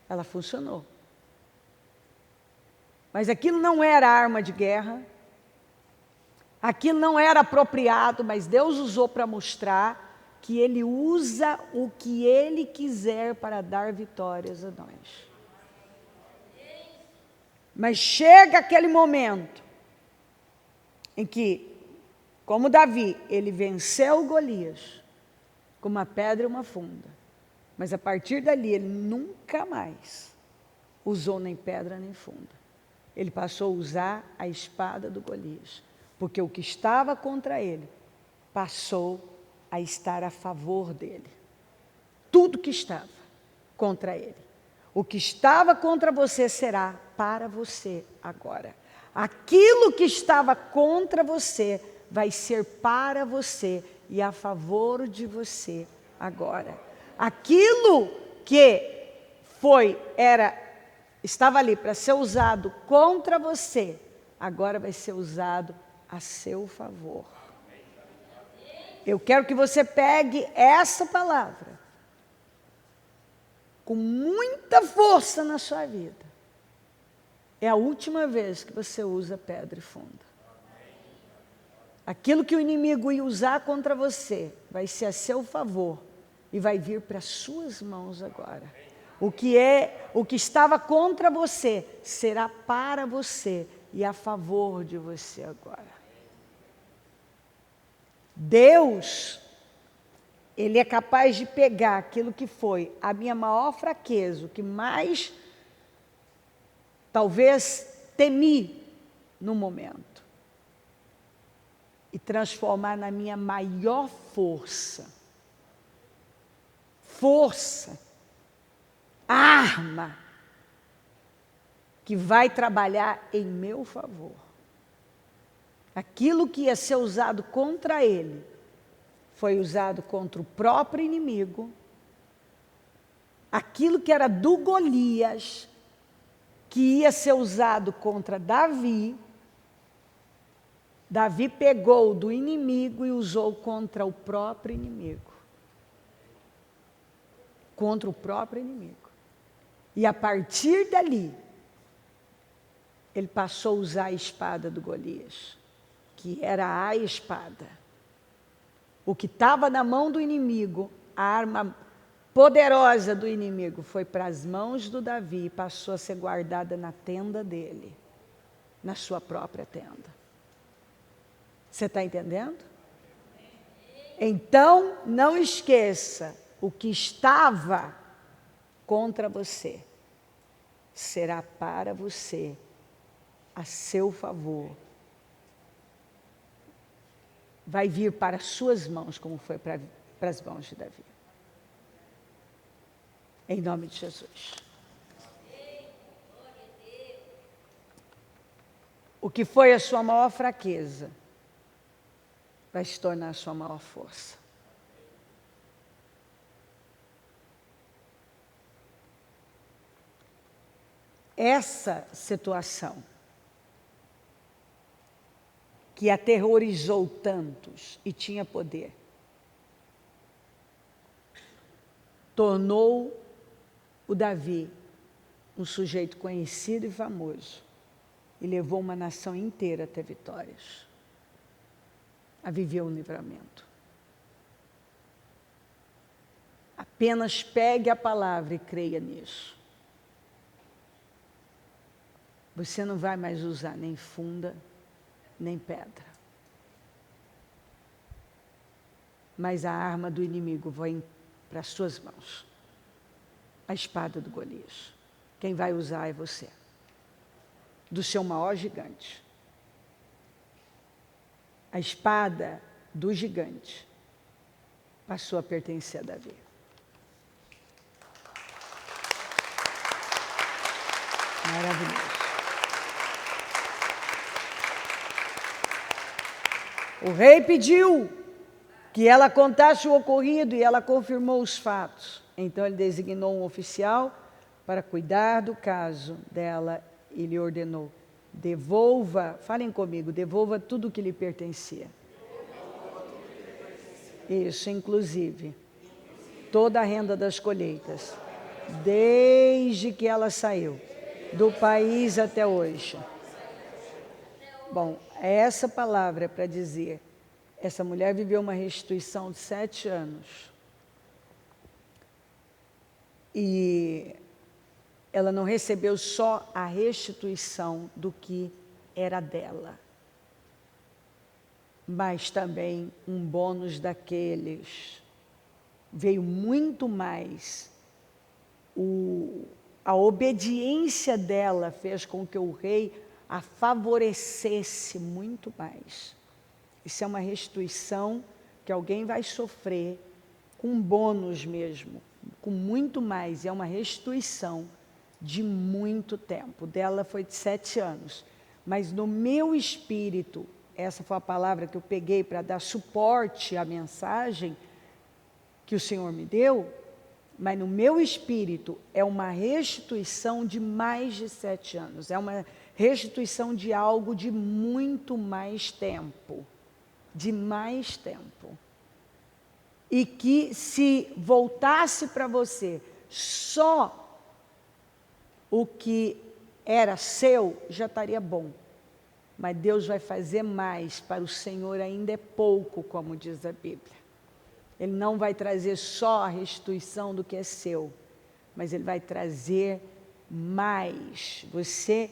ela funcionou. Mas aquilo não era arma de guerra, aquilo não era apropriado, mas Deus usou para mostrar que Ele usa o que Ele quiser para dar vitórias a nós. Mas chega aquele momento em que, como Davi, ele venceu Golias com uma pedra e uma funda. Mas a partir dali, ele nunca mais usou nem pedra nem funda. Ele passou a usar a espada do Golias, porque o que estava contra ele passou a estar a favor dele. Tudo que estava contra ele. O que estava contra você será para você agora. Aquilo que estava contra você vai ser para você e a favor de você agora. Aquilo que estava ali para ser usado contra você, agora vai ser usado a seu favor. Eu quero que você pegue essa palavra com muita força na sua vida. É a última vez que você usa pedra e funda. Aquilo que o inimigo ia usar contra você vai ser a seu favor e vai vir para as suas mãos agora. O que estava contra você será para você e a favor de você agora. Deus, Ele é capaz de pegar aquilo que foi a minha maior fraqueza, o que mais talvez temi no momento, e transformar na minha maior força. Força, arma, que vai trabalhar em meu favor. Aquilo que ia ser usado contra ele, foi usado contra o próprio inimigo. Aquilo que era do Golias, que ia ser usado contra Davi, Davi pegou do inimigo e usou contra o próprio inimigo. Contra o próprio inimigo. E a partir dali, ele passou a usar a espada do Golias, que era a espada. O que estava na mão do inimigo, a arma poderosa do inimigo, foi para as mãos do Davi e passou a ser guardada na tenda dele, na sua própria tenda. Você está entendendo? Então, não esqueça, o que estava contra você será para você, a seu favor. Vai vir para as suas mãos, como foi para as mãos de Davi. Em nome de Jesus. O que foi a sua maior fraqueza vai se tornar a sua maior força. Essa situação que aterrorizou tantos e tinha poder, tornou o Davi um sujeito conhecido e famoso e levou uma nação inteira a ter vitórias, a viver o livramento. Apenas pegue a palavra e creia nisso. Você não vai mais usar nem funda, nem pedra. Mas a arma do inimigo vai para as suas mãos. A espada do Golias. Quem vai usar é você. Do seu maior gigante. A espada do gigante passou a pertencer a Davi. Maravilhoso. O rei pediu que ela contasse o ocorrido e ela confirmou os fatos. Então ele designou um oficial para cuidar do caso dela e lhe ordenou: devolva, falem comigo, devolva tudo o que lhe pertencia. Isso, inclusive toda a renda das colheitas, desde que ela saiu do país até hoje. Bom, essa palavra é para dizer, essa mulher viveu uma restituição de 7 anos. E ela não recebeu só a restituição do que era dela, mas também um bônus daqueles veio muito mais. A obediência dela fez com que o rei a favorecesse muito mais. Isso é uma restituição que alguém vai sofrer com bônus mesmo, com muito mais. É uma restituição de muito tempo. Dela foi de 7 anos. Mas no meu espírito, essa foi a palavra que eu peguei para dar suporte à mensagem que o Senhor me deu, mas no meu espírito é uma restituição de mais de 7 anos. É uma restituição de algo de muito mais tempo. De mais tempo. E que se voltasse para você só o que era seu, já estaria bom. Mas Deus vai fazer mais, para o Senhor ainda é pouco, como diz a Bíblia. Ele não vai trazer só a restituição do que é seu, mas Ele vai trazer mais. Você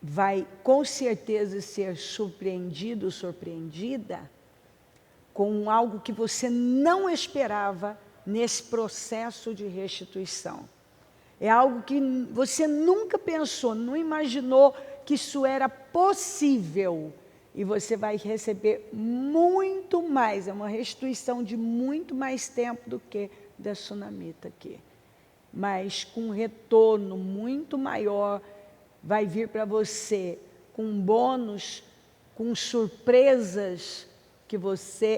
vai com certeza ser surpreendido, surpreendida, com algo que você não esperava nesse processo de restituição. É algo que você nunca pensou, não imaginou que isso era possível. E você vai receber muito mais, é uma restituição de muito mais tempo do que da Sunamita aqui. Mas com um retorno muito maior, vai vir para você com bônus, com surpresas que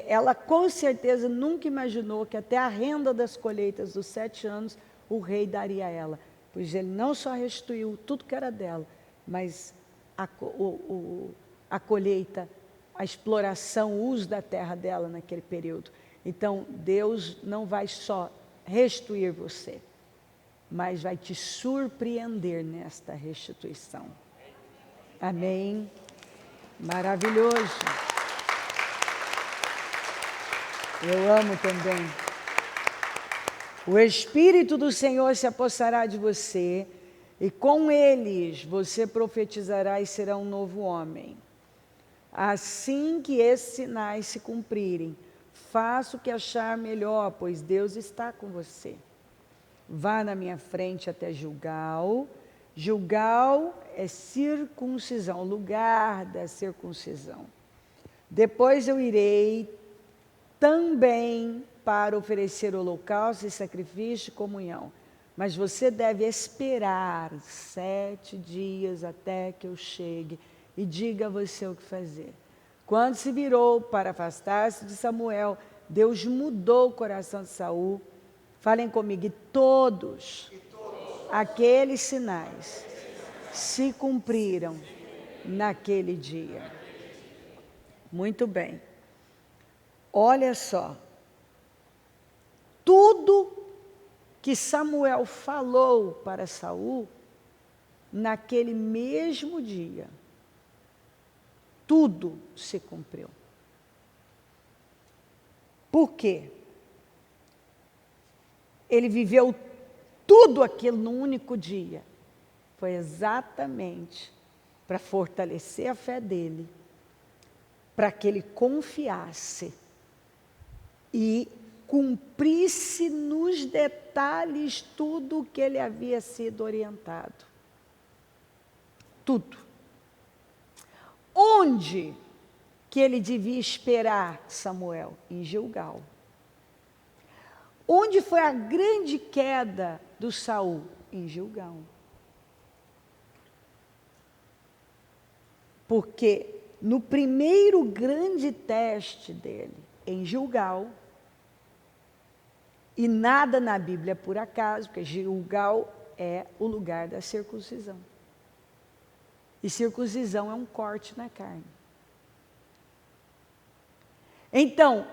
ela com certeza nunca imaginou que até a renda das colheitas dos 7 anos o rei daria a ela, pois ele não só restituiu tudo que era dela, mas a colheita, a exploração, o uso da terra dela naquele período. Então, Deus não vai só restituir você, mas vai te surpreender nesta restituição. Amém? Maravilhoso. Eu amo também. O Espírito do Senhor se apossará de você, e com eles você profetizará e será um novo homem. Assim que esses sinais se cumprirem, faça o que achar melhor, pois Deus está com você. Vá na minha frente até Gilgal. Gilgal é circuncisão, lugar da circuncisão. Depois eu irei também para oferecer holocausto e sacrifício de comunhão. Mas você deve esperar 7 dias até que eu chegue e diga a você o que fazer. Quando se virou para afastar-se de Samuel, Deus mudou o coração de Saul. Falem comigo, e todos aqueles sinais se cumpriram naquele dia. Muito bem. Olha só. Tudo que Samuel falou para Saul, naquele mesmo dia, tudo se cumpriu. Por quê? Ele viveu tudo aquilo num único dia. Foi exatamente para fortalecer a fé dele, para que ele confiasse e cumprisse nos detalhes tudo o que ele havia sido orientado. Tudo. Onde que ele devia esperar Samuel? Em Gilgal. Onde foi a grande queda do Saul? Em Gilgal. Porque no primeiro grande teste dele, em Gilgal, e nada na Bíblia é por acaso, porque Gilgal é o lugar da circuncisão. E circuncisão é um corte na carne. Então,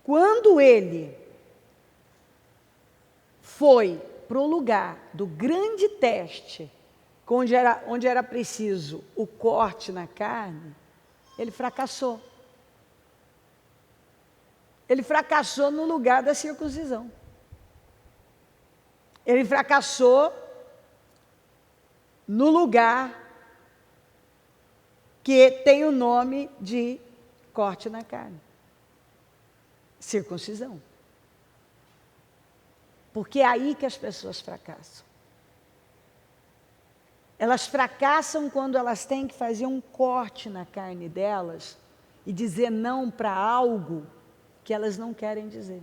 quando ele foi para o lugar do grande teste, onde era preciso o corte na carne, ele fracassou. Ele fracassou no lugar da circuncisão. Ele fracassou no lugar que tem o nome de corte na carne. Circuncisão. Porque é aí que as pessoas fracassam. Elas fracassam quando elas têm que fazer um corte na carne delas e dizer não para algo que elas não querem dizer.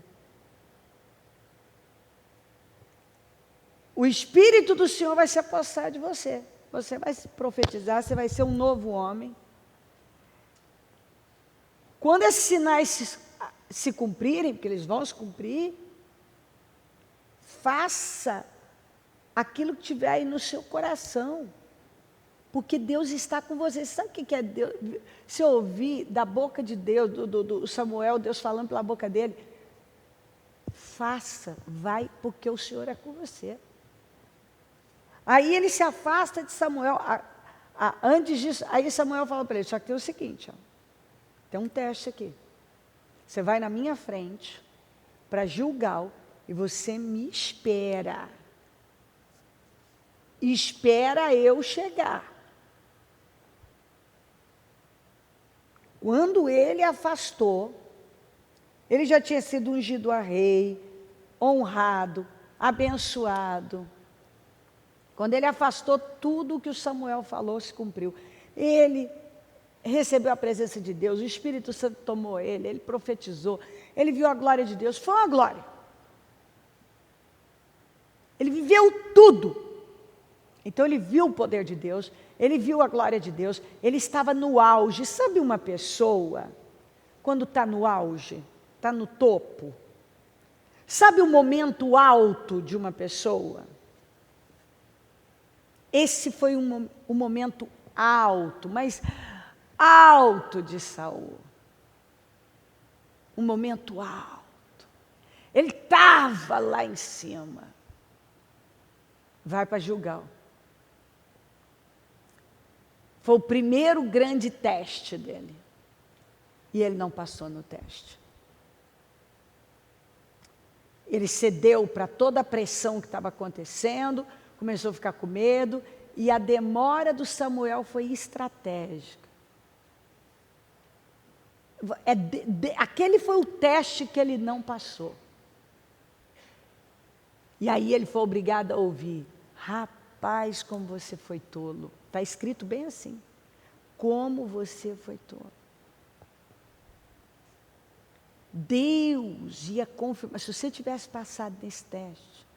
O Espírito do Senhor vai se apossar de você. Você vai se profetizar, você vai ser um novo homem. Quando esses sinais se cumprirem, porque eles vão se cumprir, faça aquilo que tiver aí no seu coração. Porque Deus está com você. Sabe o que é Deus? Se eu ouvir da boca de Deus, do Samuel, Deus falando pela boca dele, faça, vai, porque o Senhor é com você. Aí ele se afasta de Samuel. Antes disso, aí Samuel fala para ele, só que tem o seguinte, ó, tem um teste aqui. Você vai na minha frente para Gilgal e você me espera. Espera eu chegar. Quando ele afastou, ele já tinha sido ungido a rei, honrado, abençoado. Quando ele afastou, tudo o que o Samuel falou se cumpriu. Ele recebeu a presença de Deus, o Espírito Santo tomou ele profetizou, ele viu a glória de Deus, foi uma glória. Ele viveu tudo. Então ele viu o poder de Deus, ele viu a glória de Deus, ele estava no auge. Sabe uma pessoa, quando está no auge, está no topo? Sabe o momento alto de uma pessoa? Esse foi um momento alto, mas alto de Saul. Um momento alto. Ele estava lá em cima. Vai para Gilgal. Foi o primeiro grande teste dele. E ele não passou no teste. Ele cedeu para toda a pressão que estava acontecendo, começou a ficar com medo, e a demora do Samuel foi estratégica. Aquele foi o teste que ele não passou. E aí ele foi obrigado a ouvir, rapaz, como você foi tolo. Está escrito bem assim, como você foi tolo. Deus ia confirmar, se você tivesse passado nesse teste,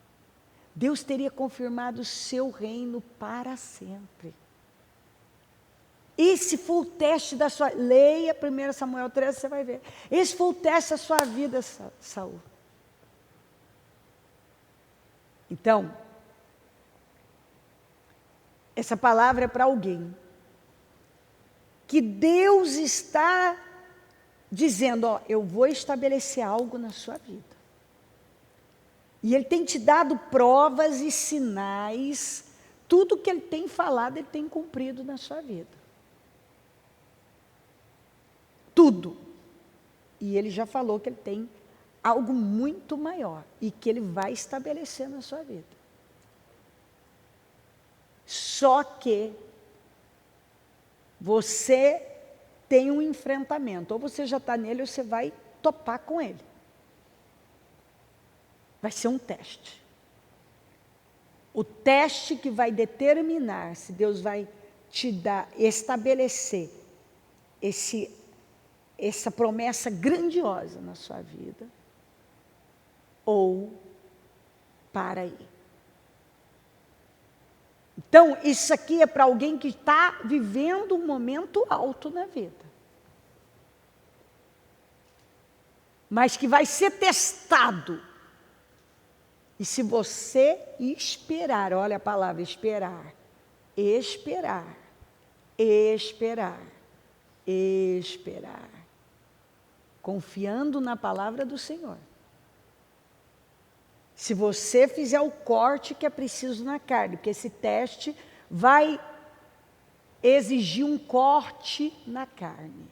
Deus teria confirmado o seu reino para sempre. Esse foi o teste da sua... Leia 1 Samuel 13, você vai ver. Esse foi o teste da sua vida, Saul. Então, essa palavra é para alguém que Deus está dizendo, ó, eu vou estabelecer algo na sua vida. E Ele tem te dado provas e sinais, tudo que Ele tem falado, Ele tem cumprido na sua vida. Tudo. E Ele já falou que Ele tem algo muito maior e que Ele vai estabelecer na sua vida. Só que você tem um enfrentamento, ou você já está nele ou você vai topar com ele. Vai ser um teste. O teste que vai determinar se Deus vai te dar, estabelecer essa promessa grandiosa na sua vida, ou para aí. Então, isso aqui é para alguém que está vivendo um momento alto na vida. Mas que vai ser testado. E se você esperar, olha a palavra esperar, esperar, esperar, esperar, confiando na palavra do Senhor. Se você fizer o corte que é preciso na carne, porque esse teste vai exigir um corte na carne.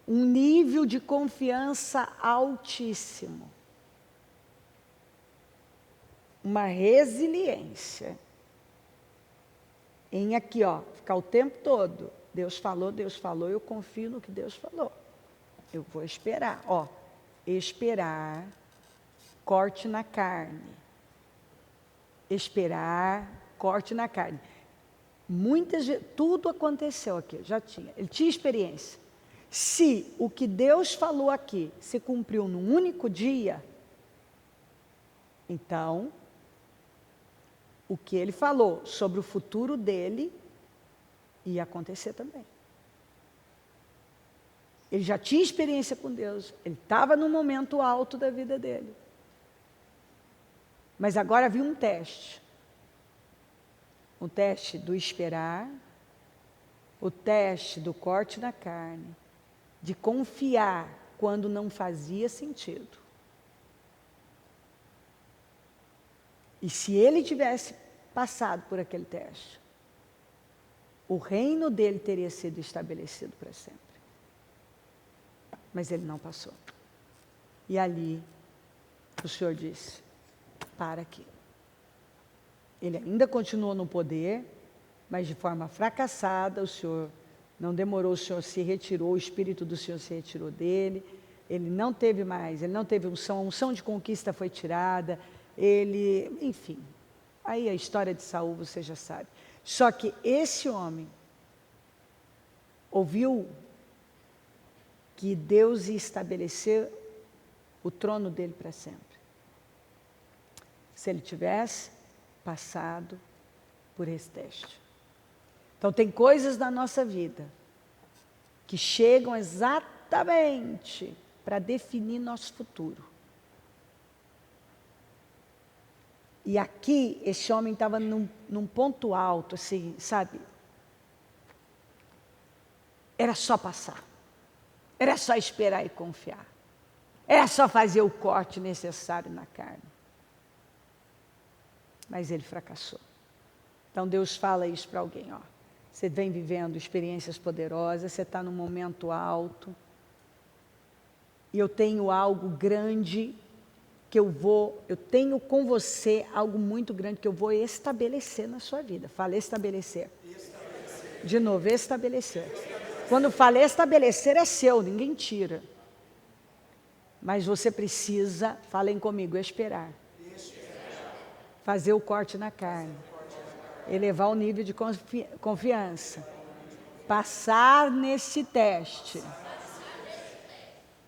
Um nível de confiança altíssimo. Uma resiliência. Em aqui, ó, ficar o tempo todo. Deus falou, eu confio no que Deus falou. Eu vou esperar, ó. Esperar. corte na carne. Esperar, corte na carne. Tudo aconteceu aqui, já tinha. Ele tinha experiência. Se o que Deus falou aqui se cumpriu num único dia, então, o que ele falou sobre o futuro dele ia acontecer também. Ele já tinha experiência com Deus, ele estava no momento alto da vida dele. Mas agora havia um teste. O teste do esperar, o teste do corte na carne, de confiar quando não fazia sentido. E se ele tivesse passado por aquele teste, o reino dele teria sido estabelecido para sempre. Mas ele não passou. E ali, o Senhor disse, para aqui. Ele ainda continuou no poder, mas de forma fracassada. O Senhor não demorou, o Senhor se retirou, o Espírito do Senhor se retirou dele. Ele não teve mais, ele não teve unção, a unção de conquista foi tirada. Ele, enfim, aí a história de Saul você já sabe. Só que esse homem ouviu que Deus ia estabelecer o trono dele para sempre. Se ele tivesse passado por esse teste. Então tem coisas na nossa vida que chegam exatamente para definir nosso futuro. E aqui, esse homem estava num ponto alto, assim, sabe? Era só passar. Era só esperar e confiar. Era só fazer o corte necessário na carne. Mas ele fracassou. Então Deus fala isso para alguém, ó. Você vem vivendo experiências poderosas, você está num momento alto. E eu tenho algo grande que eu tenho com você algo muito grande que eu vou estabelecer na sua vida. Fala estabelecer. De novo, estabelecer. Quando fala estabelecer é seu, ninguém tira. Mas você precisa, falem comigo, esperar. Fazer o corte na carne. Elevar o nível de confiança. Passar nesse teste.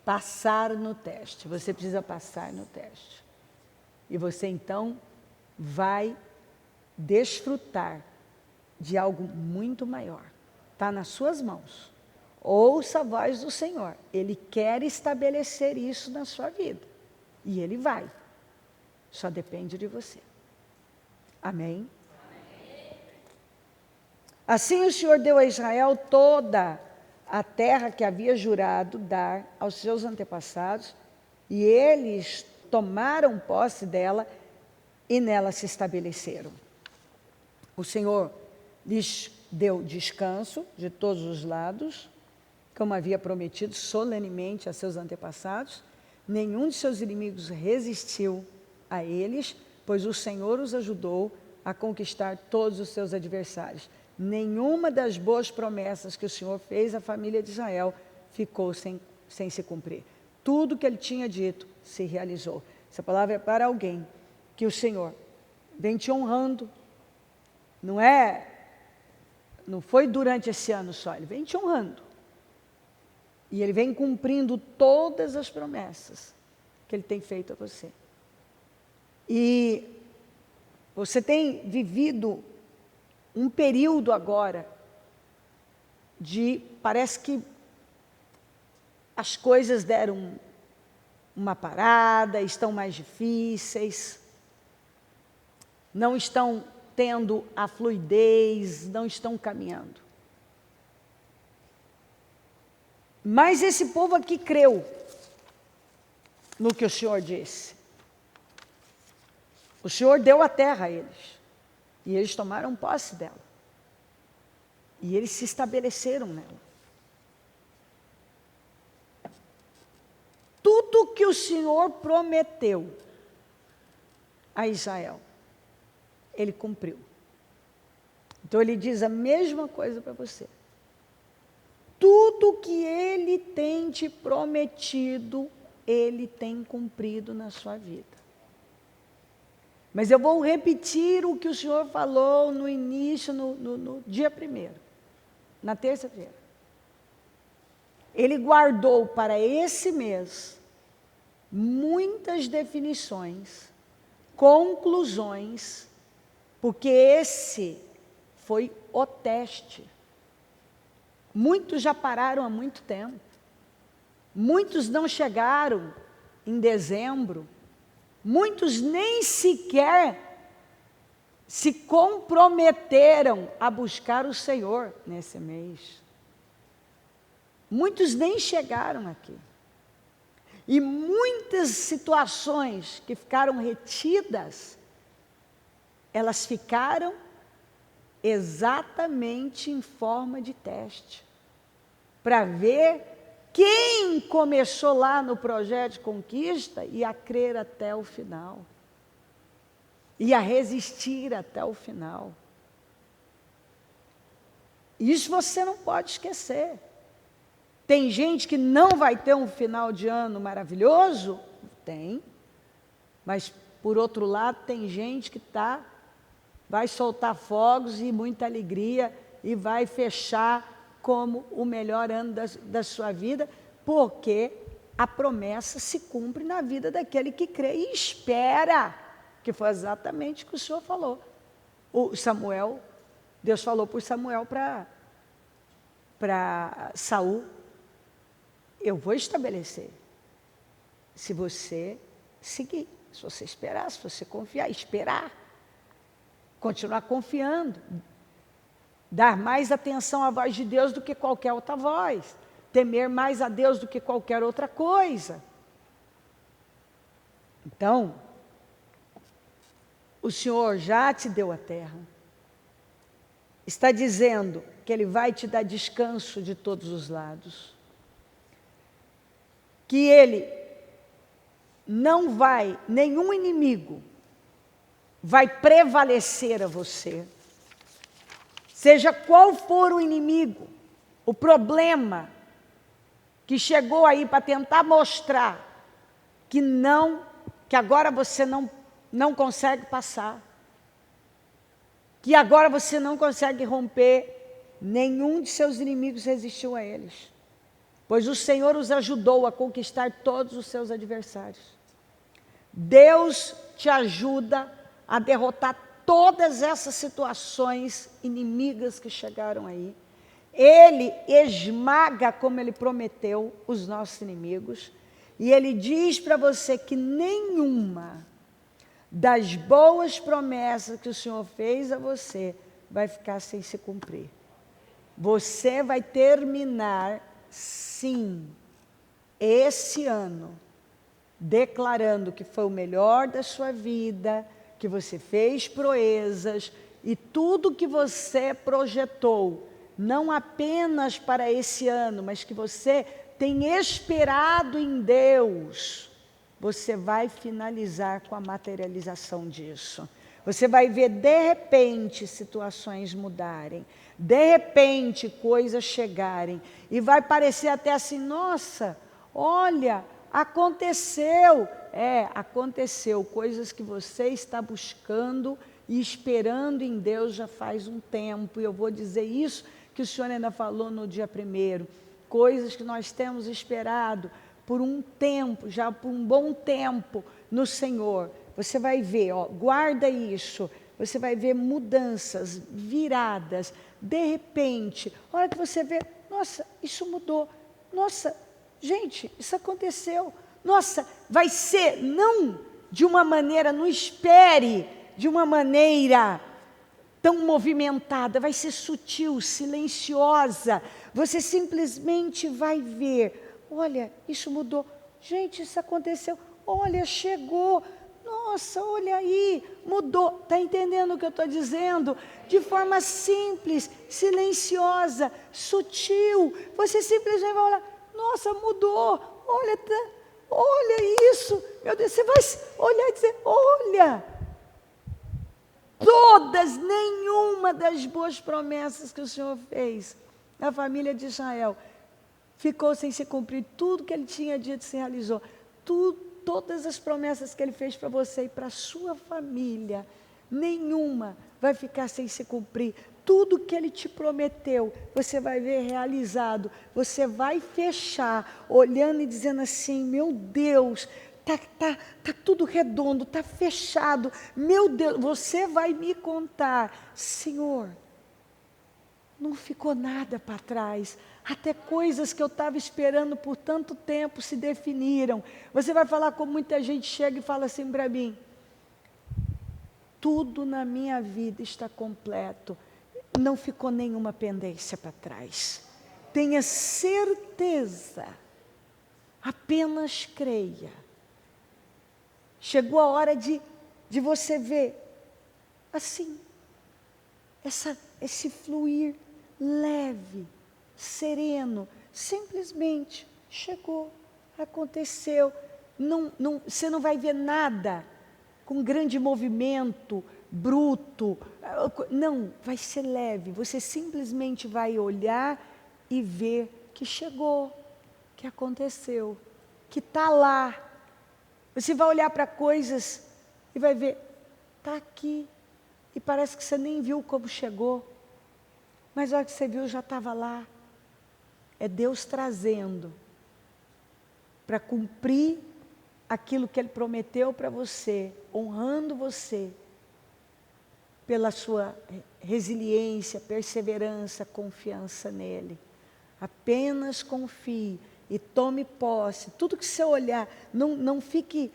Passar no teste. Você precisa passar no teste. E você então vai desfrutar de algo muito maior. Está nas suas mãos. Ouça a voz do Senhor. Ele quer estabelecer isso na sua vida. E Ele vai. Só depende de você. Amém? Assim o Senhor deu a Israel toda a terra que havia jurado dar aos seus antepassados, e eles tomaram posse dela e nela se estabeleceram. O Senhor lhes deu descanso de todos os lados, como havia prometido solenemente a seus antepassados. Nenhum de seus inimigos resistiu a eles, pois o Senhor os ajudou a conquistar todos os seus adversários. Nenhuma das boas promessas que o Senhor fez à família de Israel ficou sem se cumprir. Tudo que Ele tinha dito se realizou. Essa palavra é para alguém que o Senhor vem te honrando. Não foi durante esse ano só, Ele vem te honrando. E Ele vem cumprindo todas as promessas que Ele tem feito a você. E você tem vivido um período agora parece que as coisas deram uma parada, estão mais difíceis, não estão tendo a fluidez, não estão caminhando. Mas esse povo aqui creu no que o Senhor disse. O Senhor deu a terra a eles. E eles tomaram posse dela. E eles se estabeleceram nela. Tudo que o Senhor prometeu a Israel, Ele cumpriu. Então Ele diz a mesma coisa para você. Tudo que Ele tem te prometido, Ele tem cumprido na sua vida. Mas eu vou repetir o que o Senhor falou no início, no dia 1º, na terça-feira. Ele guardou para esse mês muitas definições, conclusões, porque esse foi o teste. Muitos já pararam há muito tempo. Muitos não chegaram em dezembro. Muitos nem sequer se comprometeram a buscar o Senhor nesse mês. Muitos nem chegaram aqui. E muitas situações que ficaram retidas, elas ficaram exatamente em forma de teste, para ver quem começou lá no projeto de conquista e a crer até o final, e a resistir até o final. Isso você não pode esquecer. Tem gente que não vai ter um final de ano maravilhoso? Tem. Mas, por outro lado, tem gente que vai soltar fogos e muita alegria e vai fechar como o melhor ano da sua vida, porque a promessa se cumpre na vida daquele que crê e espera, que foi exatamente o que o Senhor falou. Deus falou por Samuel para Saul: eu vou estabelecer, se você seguir, se você esperar, se você confiar, esperar, continuar confiando, dar mais atenção à voz de Deus do que qualquer outra voz, temer mais a Deus do que qualquer outra coisa. Então, o Senhor já te deu a terra, está dizendo que Ele vai te dar descanso de todos os lados, que Ele não vai, nenhum inimigo vai prevalecer a você. Seja qual for o inimigo, o problema que chegou aí para tentar mostrar que agora você não consegue passar, que agora você não consegue romper, nenhum de seus inimigos resistiu a eles, pois o Senhor os ajudou a conquistar todos os seus adversários. Deus te ajuda a derrotar todas essas situações inimigas que chegaram aí. Ele esmaga, como Ele prometeu, os nossos inimigos. E Ele diz para você que nenhuma das boas promessas que o Senhor fez a você vai ficar sem se cumprir. Você vai terminar, sim, esse ano, declarando que foi o melhor da sua vida, que você fez proezas, e tudo que você projetou, não apenas para esse ano, mas que você tem esperado em Deus, você vai finalizar com a materialização disso. Você vai ver, de repente, situações mudarem, de repente, coisas chegarem, e vai parecer até assim: nossa, olha, aconteceu. Aconteceu, coisas que você está buscando e esperando em Deus já faz um tempo, e eu vou dizer isso que o Senhor ainda falou no dia 1º, coisas que nós temos esperado por um tempo, já por um bom tempo no Senhor. Você vai ver, guarda isso, você vai ver mudanças, viradas, de repente, a hora que você vê, nossa, isso mudou, nossa, gente, isso aconteceu, nossa, vai ser, não de uma maneira, não espere de uma maneira tão movimentada, vai ser sutil, silenciosa, você simplesmente vai ver, olha, isso mudou, gente, isso aconteceu, olha, chegou, nossa, olha aí, mudou, está entendendo o que eu estou dizendo? De forma simples, silenciosa, sutil, você simplesmente vai olhar, nossa, mudou, olha isso, meu Deus, você vai olhar e dizer, olha, nenhuma das boas promessas que o Senhor fez na família de Israel ficou sem se cumprir. Tudo que Ele tinha dito se realizou. todas as promessas que Ele fez para você e para a sua família, nenhuma vai ficar sem se cumprir. Tudo que Ele te prometeu, você vai ver realizado. Você vai fechar, olhando e dizendo assim, meu Deus, tá tudo redondo, tá fechado. Meu Deus, você vai me contar, Senhor, não ficou nada para trás. Até coisas que eu estava esperando por tanto tempo se definiram. Você vai falar como muita gente chega e fala assim para mim, tudo na minha vida está completo. Não ficou nenhuma pendência para trás. Tenha certeza. Apenas creia. Chegou a hora de você ver assim, esse fluir leve, sereno, simplesmente chegou, aconteceu. Você não vai ver nada com grande movimento, bruto, não, vai ser leve, você simplesmente vai olhar e ver que chegou, que aconteceu, que está lá. Você vai olhar para coisas e vai ver, está aqui, e parece que você nem viu como chegou, mas a hora que você viu já estava lá. É Deus trazendo para cumprir aquilo que Ele prometeu para você, honrando você, pela sua resiliência, perseverança, confiança nele. Apenas confie e tome posse. Tudo que você olhar, não fique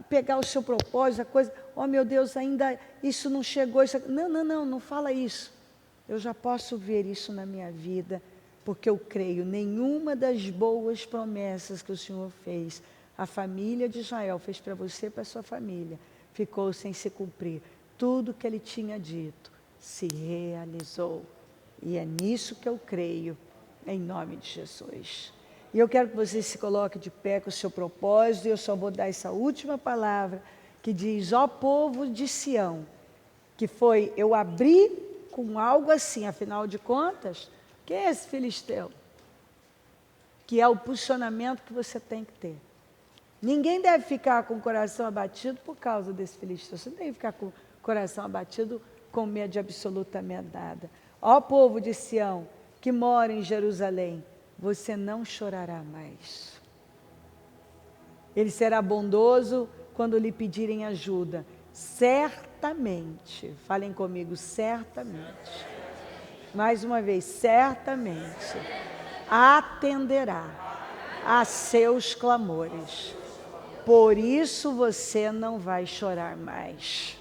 pegar o seu propósito, a coisa, oh meu Deus, ainda isso não chegou. Não fala isso. Eu já posso ver isso na minha vida, porque eu creio, nenhuma das boas promessas que o Senhor fez, a família de Israel fez para você e para a sua família, ficou sem se cumprir. Tudo que Ele tinha dito se realizou. E é nisso que eu creio, em nome de Jesus. E eu quero que você se coloque de pé com o seu propósito, e eu só vou dar essa última palavra, que diz, ó povo de Sião, que foi, eu abri com algo assim, afinal de contas, que é esse filisteu? Que é o posicionamento que você tem que ter. Ninguém deve ficar com o coração abatido por causa desse filisteu. Você não deve ficar com o coração abatido com medo de absolutamente nada. Ó povo de Sião, que mora em Jerusalém, você não chorará mais. Ele será bondoso quando lhe pedirem ajuda. Certamente, falem comigo, certamente. Mais uma vez, certamente atenderá a seus clamores. Por isso você não vai chorar mais.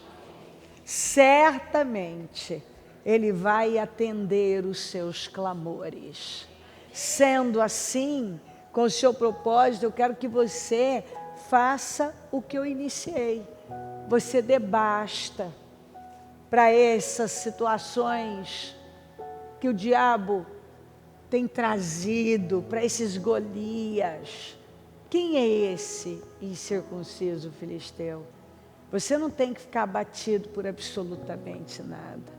Certamente Ele vai atender os seus clamores. Sendo assim, com o seu propósito, eu quero que você faça o que eu iniciei. Você dê basta para essas situações que o diabo tem trazido, para esses Golias. Quem é esse incircunciso filisteu? Você não tem que ficar abatido por absolutamente nada.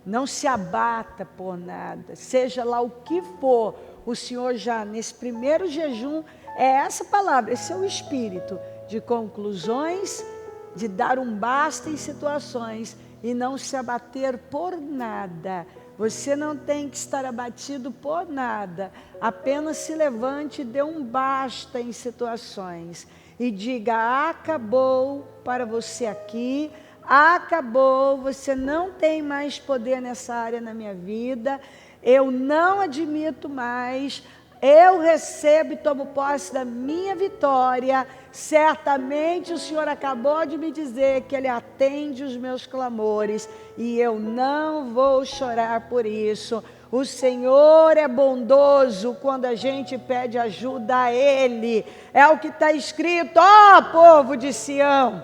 Não se abata por nada. Seja lá o que for, o Senhor já, nesse primeiro jejum, é essa palavra, esse é o espírito de conclusões, de dar um basta em situações e não se abater por nada. Você não tem que estar abatido por nada. Apenas se levante e dê um basta em situações. E diga, acabou para você aqui, acabou, você não tem mais poder nessa área na minha vida, eu não admito mais, eu recebo e tomo posse da minha vitória. Certamente o Senhor acabou de me dizer que Ele atende os meus clamores e eu não vou chorar por isso. O Senhor é bondoso quando a gente pede ajuda a Ele. É o que está escrito, ó povo de Sião,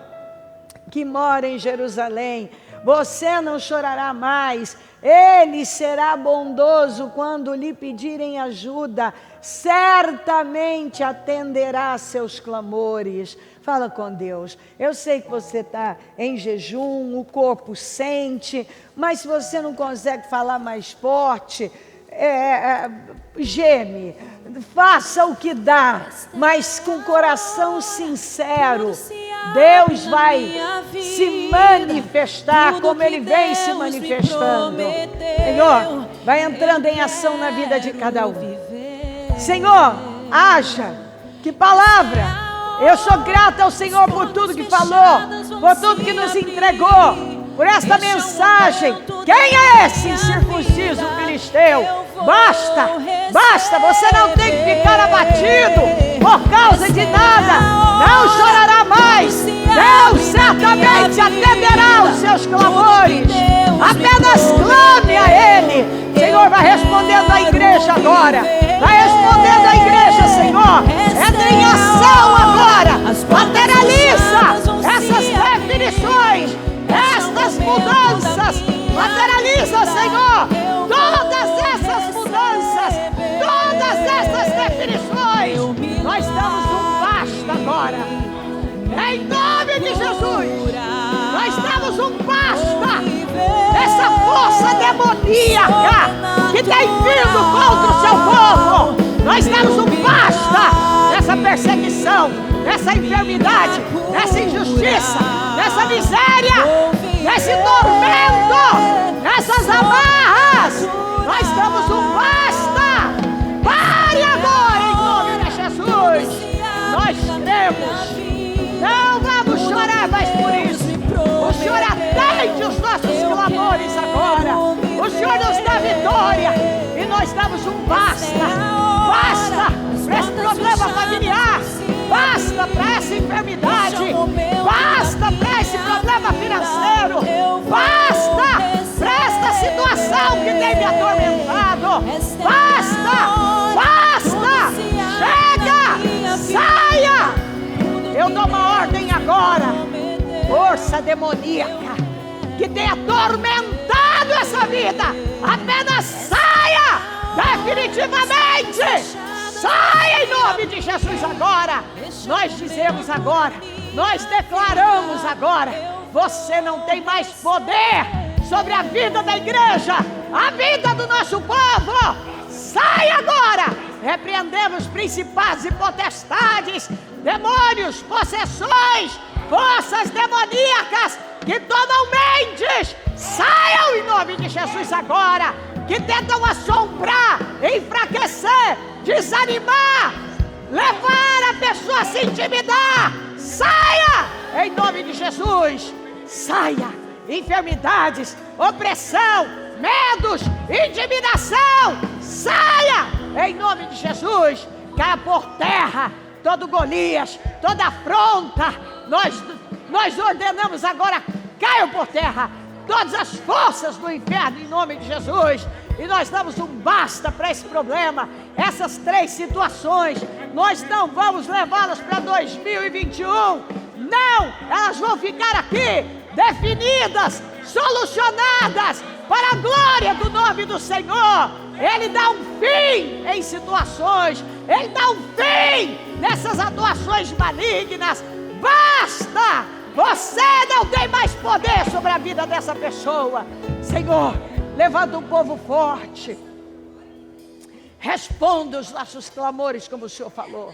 que mora em Jerusalém, você não chorará mais, Ele será bondoso quando lhe pedirem ajuda, certamente atenderá seus clamores. Fala com Deus. Eu sei que você está em jejum, o corpo sente, mas se você não consegue falar mais forte, geme, faça o que dá, mas com coração sincero. Deus vai se manifestar como Ele vem se manifestando. Senhor, vai entrando em ação na vida de cada um. Senhor, haja, que palavra. Eu sou grata ao Senhor por tudo que falou, por tudo que nos entregou, por esta mensagem. Quem é esse incircunciso filisteu? Basta, basta, você não tem que ficar abatido por causa de nada, não chorará mais. Deus certamente atenderá os seus clamores, apenas clame a Ele. Senhor, vai respondendo à igreja agora, vai respondendo à igreja, Senhor. Entra em ação agora, materializa essas definições, estas mudanças, materializa, Senhor, todas essas mudanças, todas essas definições. Nós damos um basta agora, em nome de Jesus. Nós damos um basta dessa força demoníaca que tem vindo contra o seu povo. Nós damos um basta dessa perseguição, dessa enfermidade, dessa injustiça, dessa miséria, desse tormento, dessas amarras. Nós damos um basta. Pare agora em nome de Jesus. Nós cremos. Não vamos chorar mais por isso. O Senhor atende os nossos clamores agora. O Senhor nos dá vitória. E nós damos um basta. Basta para esse problema familiar. Basta para essa enfermidade. Basta para esse problema financeiro. Basta para esta situação que tem me atormentado. Basta! Basta! Chega! Saia! Eu dou uma ordem agora. Força demoníaca que tem atormentado essa vida, apenas saia definitivamente. Saia em nome de Jesus agora. Nós dizemos agora, nós declaramos agora: você não tem mais poder sobre a vida da igreja, a vida do nosso povo. Sai agora. Repreendemos principados e potestades, demônios, possessões, forças demoníacas que tomam mentes. Saiam em nome de Jesus agora, que tentam assombrar, enfraquecer, desanimar, levar a pessoa a se intimidar. Saia em nome de Jesus. Saia. Enfermidades, opressão, medos, intimidação. Saia em nome de Jesus. Caia por terra todo Golias, toda afronta. Nós ordenamos agora: caiam por terra todas as forças do inferno em nome de Jesus. E nós damos um basta para esse problema. Essas três situações nós não vamos levá-las para 2021. Não, elas vão ficar aqui definidas, solucionadas para a glória do nome do Senhor. Ele dá um fim em situações, Ele dá um fim nessas atuações malignas. Basta! Você não tem mais poder sobre a vida dessa pessoa. Senhor, levanta um povo forte. Responda os nossos clamores como o Senhor falou.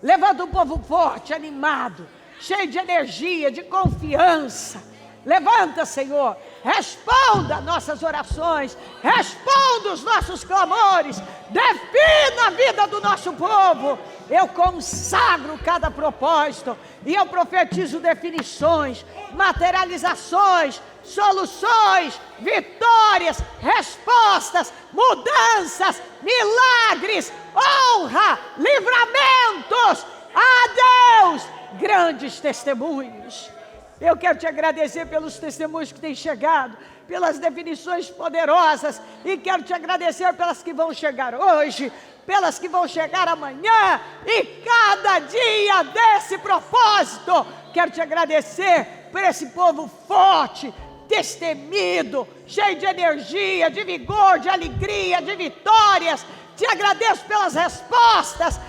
Levanta um povo forte, animado, cheio de energia, de confiança. Levanta, Senhor, responda nossas orações, responda os nossos clamores, defina a vida do nosso povo. Eu consagro cada propósito e eu profetizo definições, materializações, soluções, vitórias, respostas, mudanças, milagres, honra, livramentos. A Deus, grandes testemunhos. Eu quero te agradecer pelos testemunhos que têm chegado, pelas definições poderosas, e quero te agradecer pelas que vão chegar hoje, pelas que vão chegar amanhã, e cada dia desse propósito. Quero te agradecer por esse povo forte, destemido, cheio de energia, de vigor, de alegria, de vitórias. Te agradeço pelas respostas.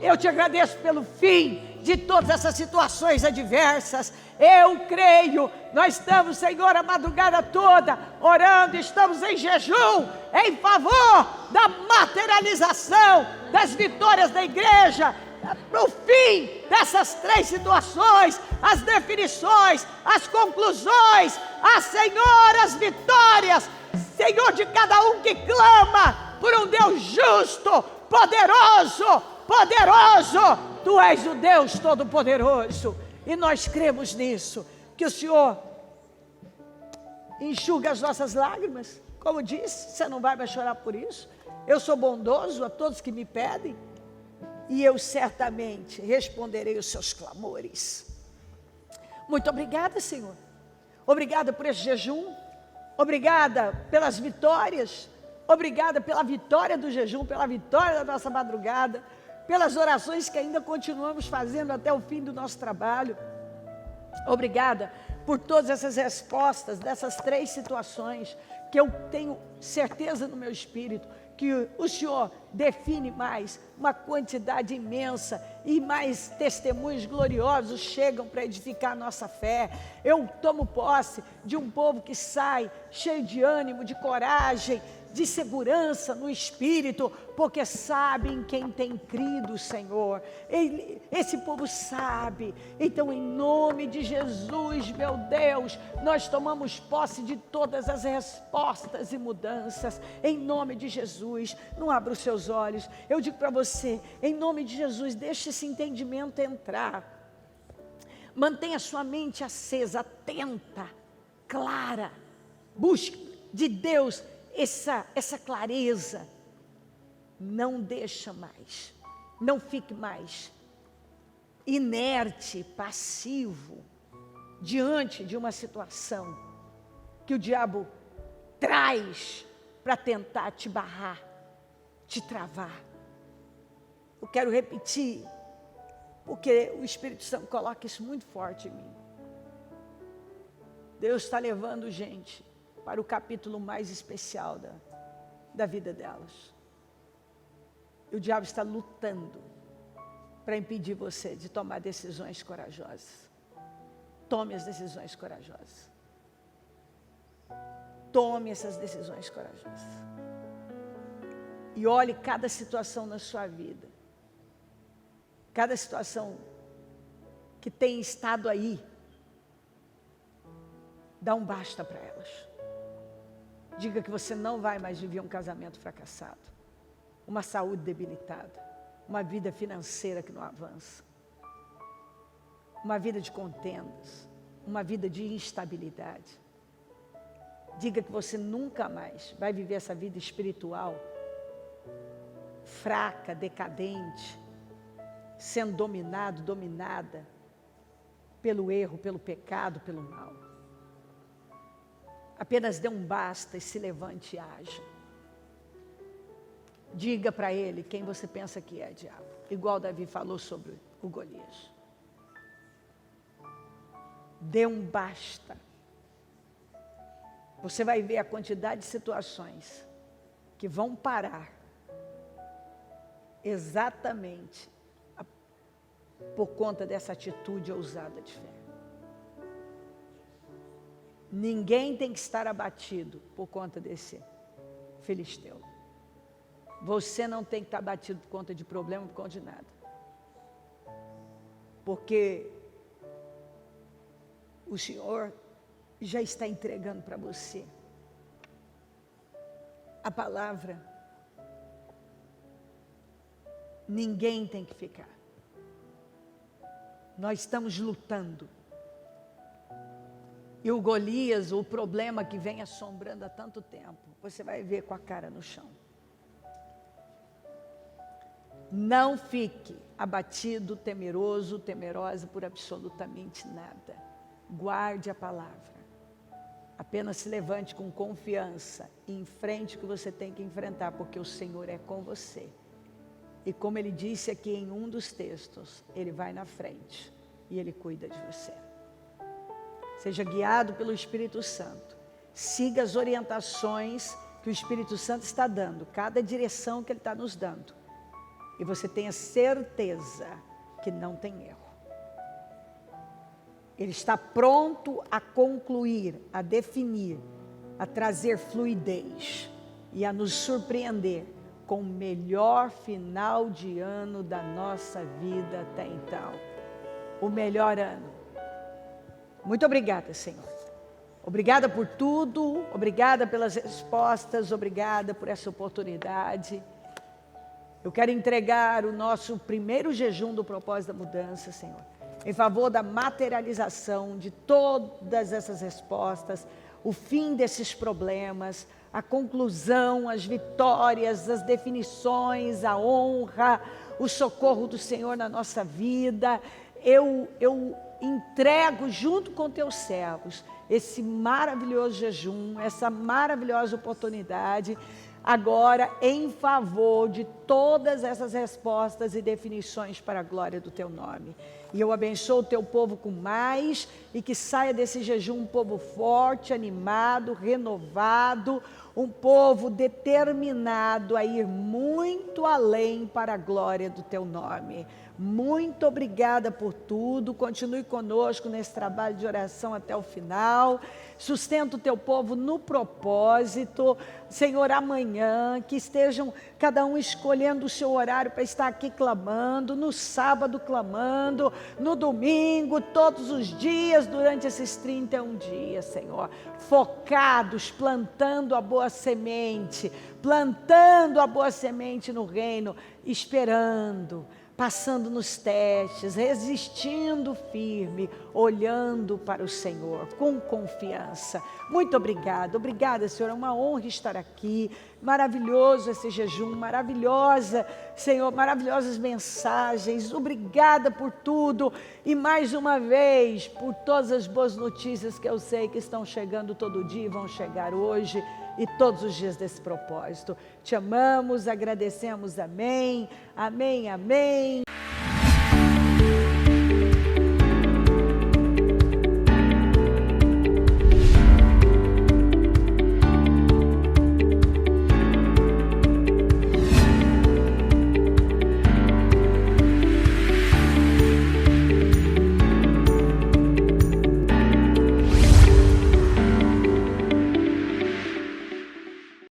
Eu te agradeço pelo fim de todas essas situações adversas. Eu creio, nós estamos, Senhor, a madrugada toda orando, estamos em jejum, em favor da materialização das vitórias da igreja, no fim dessas 3 situações, as definições, as conclusões, Senhor, as vitórias, Senhor, de cada um que clama por um Deus justo, poderoso, Tu és o Deus Todo-Poderoso, e nós cremos nisso, que o Senhor enxuga as nossas lágrimas, como disse, você não vai mais chorar por isso, eu sou bondoso a todos que me pedem, e eu certamente responderei os seus clamores. Muito obrigada, Senhor, obrigada por esse jejum, obrigada pelas vitórias, obrigada pela vitória do jejum, pela vitória da nossa madrugada, pelas orações que ainda continuamos fazendo até o fim do nosso trabalho. Obrigada por todas essas respostas dessas 3 situações, que eu tenho certeza no meu espírito, que o Senhor define mais, uma quantidade imensa, e mais testemunhos gloriosos chegam para edificar a nossa fé. Eu tomo posse de um povo que sai cheio de ânimo, de coragem, de segurança no Espírito, porque sabe em quem tem crido, Senhor. Esse povo sabe. Então, em nome de Jesus, meu Deus, nós tomamos posse de todas as respostas e mudanças, em nome de Jesus. Não abra os seus olhos, eu digo para você, em nome de Jesus, deixe esse entendimento entrar. Mantenha sua mente acesa, atenta, clara, busque de Deus essa clareza. Não deixa mais, não fique mais inerte, passivo, diante de uma situação que o diabo traz para tentar te barrar, te travar. Eu quero repetir, porque o Espírito Santo coloca isso muito forte em mim. Deus está levando gente para o capítulo mais especial da vida delas. E o diabo está lutando para impedir você de tomar decisões corajosas. Tome as decisões corajosas. Tome essas decisões corajosas. E olhe cada situação na sua vida. Cada situação que tem estado aí. Dá um basta para elas. Diga que você não vai mais viver um casamento fracassado, uma saúde debilitada, uma vida financeira que não avança, uma vida de contendas, uma vida de instabilidade. Diga que você nunca mais vai viver essa vida espiritual fraca, decadente, sendo dominado, dominada pelo erro, pelo pecado, pelo mal. Apenas dê um basta e se levante e haja. Diga para ele quem você pensa que é, diabo. Igual Davi falou sobre o Golias. Dê um basta. Você vai ver a quantidade de situações que vão parar exatamente por conta dessa atitude ousada de fé. Ninguém tem que estar abatido por conta desse filisteu. Você não tem que estar abatido por conta de problema, por conta de nada. Porque o Senhor já está entregando para você a palavra. Ninguém tem que ficar. Nós estamos lutando. E o Golias, o problema que vem assombrando há tanto tempo, você vai ver com a cara no chão. Não fique abatido, temeroso, temerosa por absolutamente nada. Guarde a palavra. Apenas se levante com confiança e enfrente o que você tem que enfrentar, porque o Senhor é com você. E como Ele disse aqui em um dos textos, Ele vai na frente e Ele cuida de você. Seja guiado pelo Espírito Santo. Siga as orientações que o Espírito Santo está dando, cada direção que Ele está nos dando. E você tenha certeza que não tem erro. Ele está pronto a concluir, a definir, a trazer fluidez e a nos surpreender com o melhor final de ano da nossa vida até então. O melhor ano. Muito obrigada, Senhor. Obrigada por tudo, obrigada pelas respostas, obrigada por essa oportunidade. Eu quero entregar o nosso primeiro jejum do propósito da mudança, Senhor, em favor da materialização de todas essas respostas, o fim desses problemas, a conclusão, as vitórias, as definições, a honra, o socorro do Senhor na nossa vida. Eu entrego junto com teus servos esse maravilhoso jejum, essa maravilhosa oportunidade, agora em favor de todas essas respostas e definições para a glória do teu nome. E eu abençoo o teu povo com mais, e que saia desse jejum um povo forte, animado, renovado, um povo determinado a ir muito além para a glória do teu nome. Muito obrigada por tudo, continue conosco nesse trabalho de oração até o final, sustenta o teu povo no propósito, Senhor, amanhã, que estejam cada um escolhendo o seu horário para estar aqui clamando, no sábado clamando, no domingo, todos os dias, durante esses 31 dias, Senhor, focados, plantando a boa semente no reino, esperando, passando nos testes, resistindo firme, olhando para o Senhor, com confiança. Muito obrigada, Senhor, é uma honra estar aqui, maravilhoso esse jejum, maravilhosa, Senhor, maravilhosas mensagens, obrigada por tudo, e mais uma vez, por todas as boas notícias que eu sei que estão chegando todo dia e vão chegar hoje, e todos os dias desse propósito. Te amamos, agradecemos, amém, amém, amém.